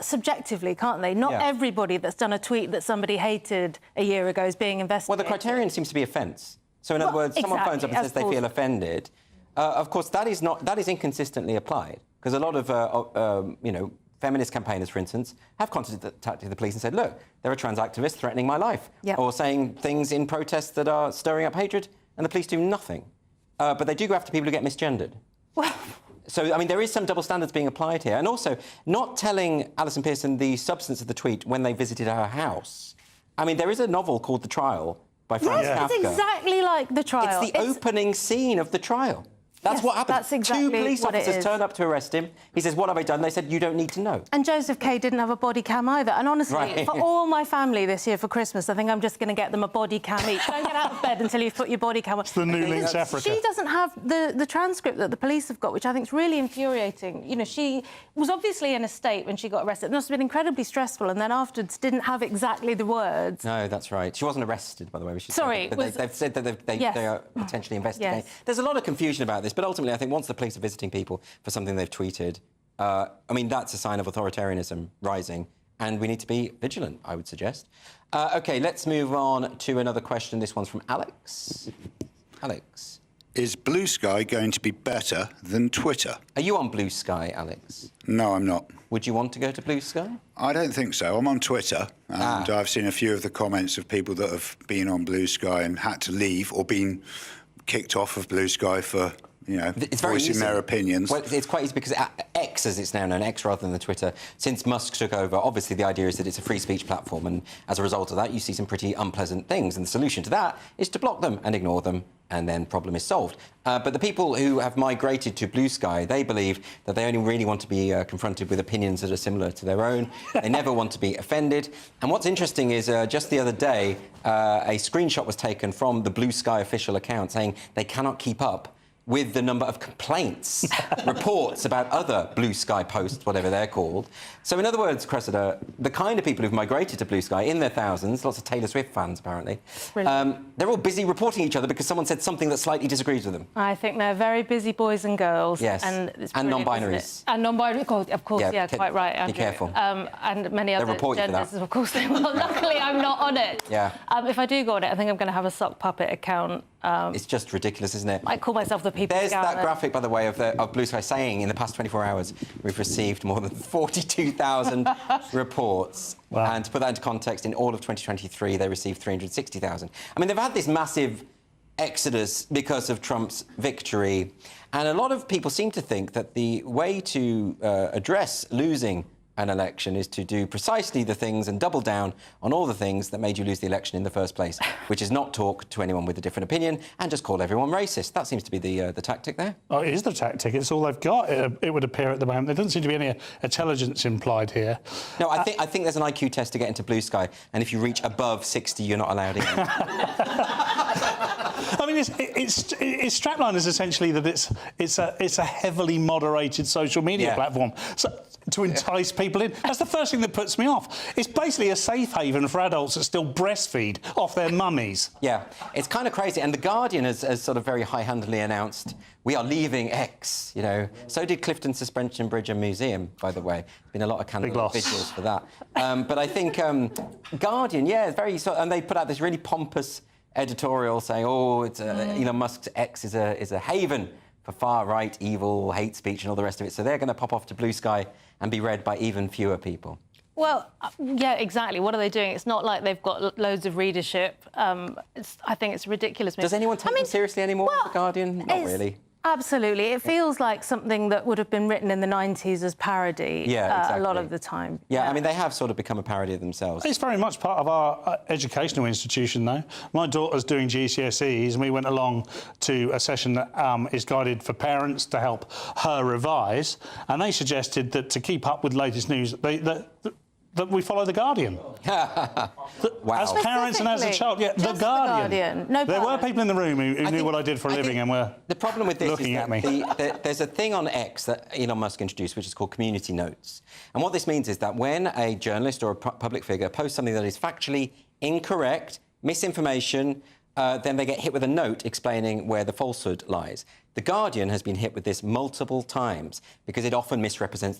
subjectively, can't they? Not everybody that's done a tweet that somebody hated a year ago is being investigated. Well, the criterion seems to be offence. So, in other words, someone phones up and says they feel offended. Of course, that is inconsistently applied, because a lot of, you know, feminist campaigners, for instance, have contacted the police and said, look, there are trans activists threatening my life, or saying things in protests that are stirring up hatred, and the police do nothing. But they do go after people who get misgendered. So, I mean, there is some double standards being applied here. And also, not telling Alison Pearson the substance of the tweet when they visited her house. I mean, there is a novel called The Trial by Franz Kafka. It's exactly like The Trial. It's the opening scene of The Trial. That's what happened. That's exactly Two police what it officers is. turned up to arrest him. He says, what have I done? They said, you don't need to know. And Joseph Kay didn't have a body cam either. And honestly, for all my family this year for Christmas, I think I'm just going to get them a body cam each. Don't get out of bed until you've put your body cam on. It's the new Links Africa. She doesn't have the transcript that the police have got, which I think is really infuriating. You know, she was obviously in a state when she got arrested. It must have been incredibly stressful, and then afterwards didn't have exactly the words. No, that's right. She wasn't arrested, by the way. Sorry. But they've said that they are potentially investigating. There's a lot of confusion about this, but ultimately I think once the police are visiting people for something they've tweeted, I mean, that's a sign of authoritarianism rising, and we need to be vigilant, I would suggest. OK, let's move on to another question. This one's from Alex. Alex. Is Blue Sky going to be better than Twitter? Are you on Blue Sky, Alex? No, I'm not. Would you want to go to Blue Sky? I don't think so. I'm on Twitter, and I've seen a few of the comments of people that have been on Blue Sky and had to leave or been kicked off of Blue Sky for, you know, voicing their opinions. Well, it's quite easy because X, as it's now known, X rather than the Twitter, since Musk took over, obviously the idea is that it's a free speech platform, and as a result of that, you see some pretty unpleasant things, and the solution to that is to block them and ignore them, and then problem is solved. But the people who have migrated to Blue Sky, they believe that they only really want to be confronted with opinions that are similar to their own. They never want to be offended. And what's interesting is just the other day, a screenshot was taken from the Blue Sky official account saying they cannot keep up with the number of complaints, reports about other Blue Sky posts, whatever they're called. So in other words, Cressida, the kind of people who've migrated to Blue Sky, in their thousands, lots of Taylor Swift fans apparently, they're all busy reporting each other because someone said something that slightly disagrees with them. I think they're very busy boys and girls. Yes, and non-binaries. And non-binary, of course, yeah, quite right, Andrew. Be careful. And many other report you for genders, that. of course they will. Luckily, I'm not on it. Yeah. If I do go on it, I think I'm going to have a sock puppet account. It's just ridiculous, isn't it? I call myself the people. There's that graphic, by the way, of Blue Sky saying in the past 24 hours we've received more than 42,000 reports. Wow. And to put that into context, in all of 2023 they received 360,000. I mean, they've had this massive exodus because of Trump's victory, and a lot of people seem to think that the way to address losing an election is to do precisely the things and double down on all the things that made you lose the election in the first place, which is not talk to anyone with a different opinion and just call everyone racist. That seems to be the tactic there. Oh, it is the tactic. It's all they've got, it would appear at the moment. There doesn't seem to be any intelligence implied here. No, I think there's an IQ test to get into Blue Sky, and if you reach above 60, you're not allowed in. I mean, its strapline is essentially that it's a heavily moderated social media platform. So, to entice people in. That's the first thing that puts me off. It's basically a safe haven for adults that still breastfeed off their mummies. Yeah, it's kind of crazy. And The Guardian has sort of very high-handedly announced, we are leaving X, you know. So did Clifton Suspension Bridge and Museum, by the way. Been a lot of candle vigils for that. But I think Guardian, very... and they put out this really pompous editorial saying, oh, it's Elon Musk's X is a haven for far-right, evil, hate speech and all the rest of it. So they're going to pop off to Blue Sky and be read by even fewer people. Well, yeah, exactly. What are they doing? It's not like they've got loads of readership. I think it's ridiculous. Does anyone take them seriously anymore, The Guardian? Not really. Absolutely. It feels like something that would have been written in the 90s as parody a lot of the time. Yeah, I mean, they have sort of become a parody of themselves. It's very much part of our educational institution, though. My daughter's doing GCSEs, and we went along to a session that is guided for parents to help her revise, and they suggested that to keep up with latest news, that we follow The Guardian. As parents and as a child, The Guardian. No there were people in the room who knew what I did for a living and were the problem with this looking at me. There's a thing on X that Elon Musk introduced, which is called community notes. And what this means is that when a journalist or a public figure posts something that is factually incorrect, misinformation, then they get hit with a note explaining where the falsehood lies. The Guardian has been hit with this multiple times because it often misrepresents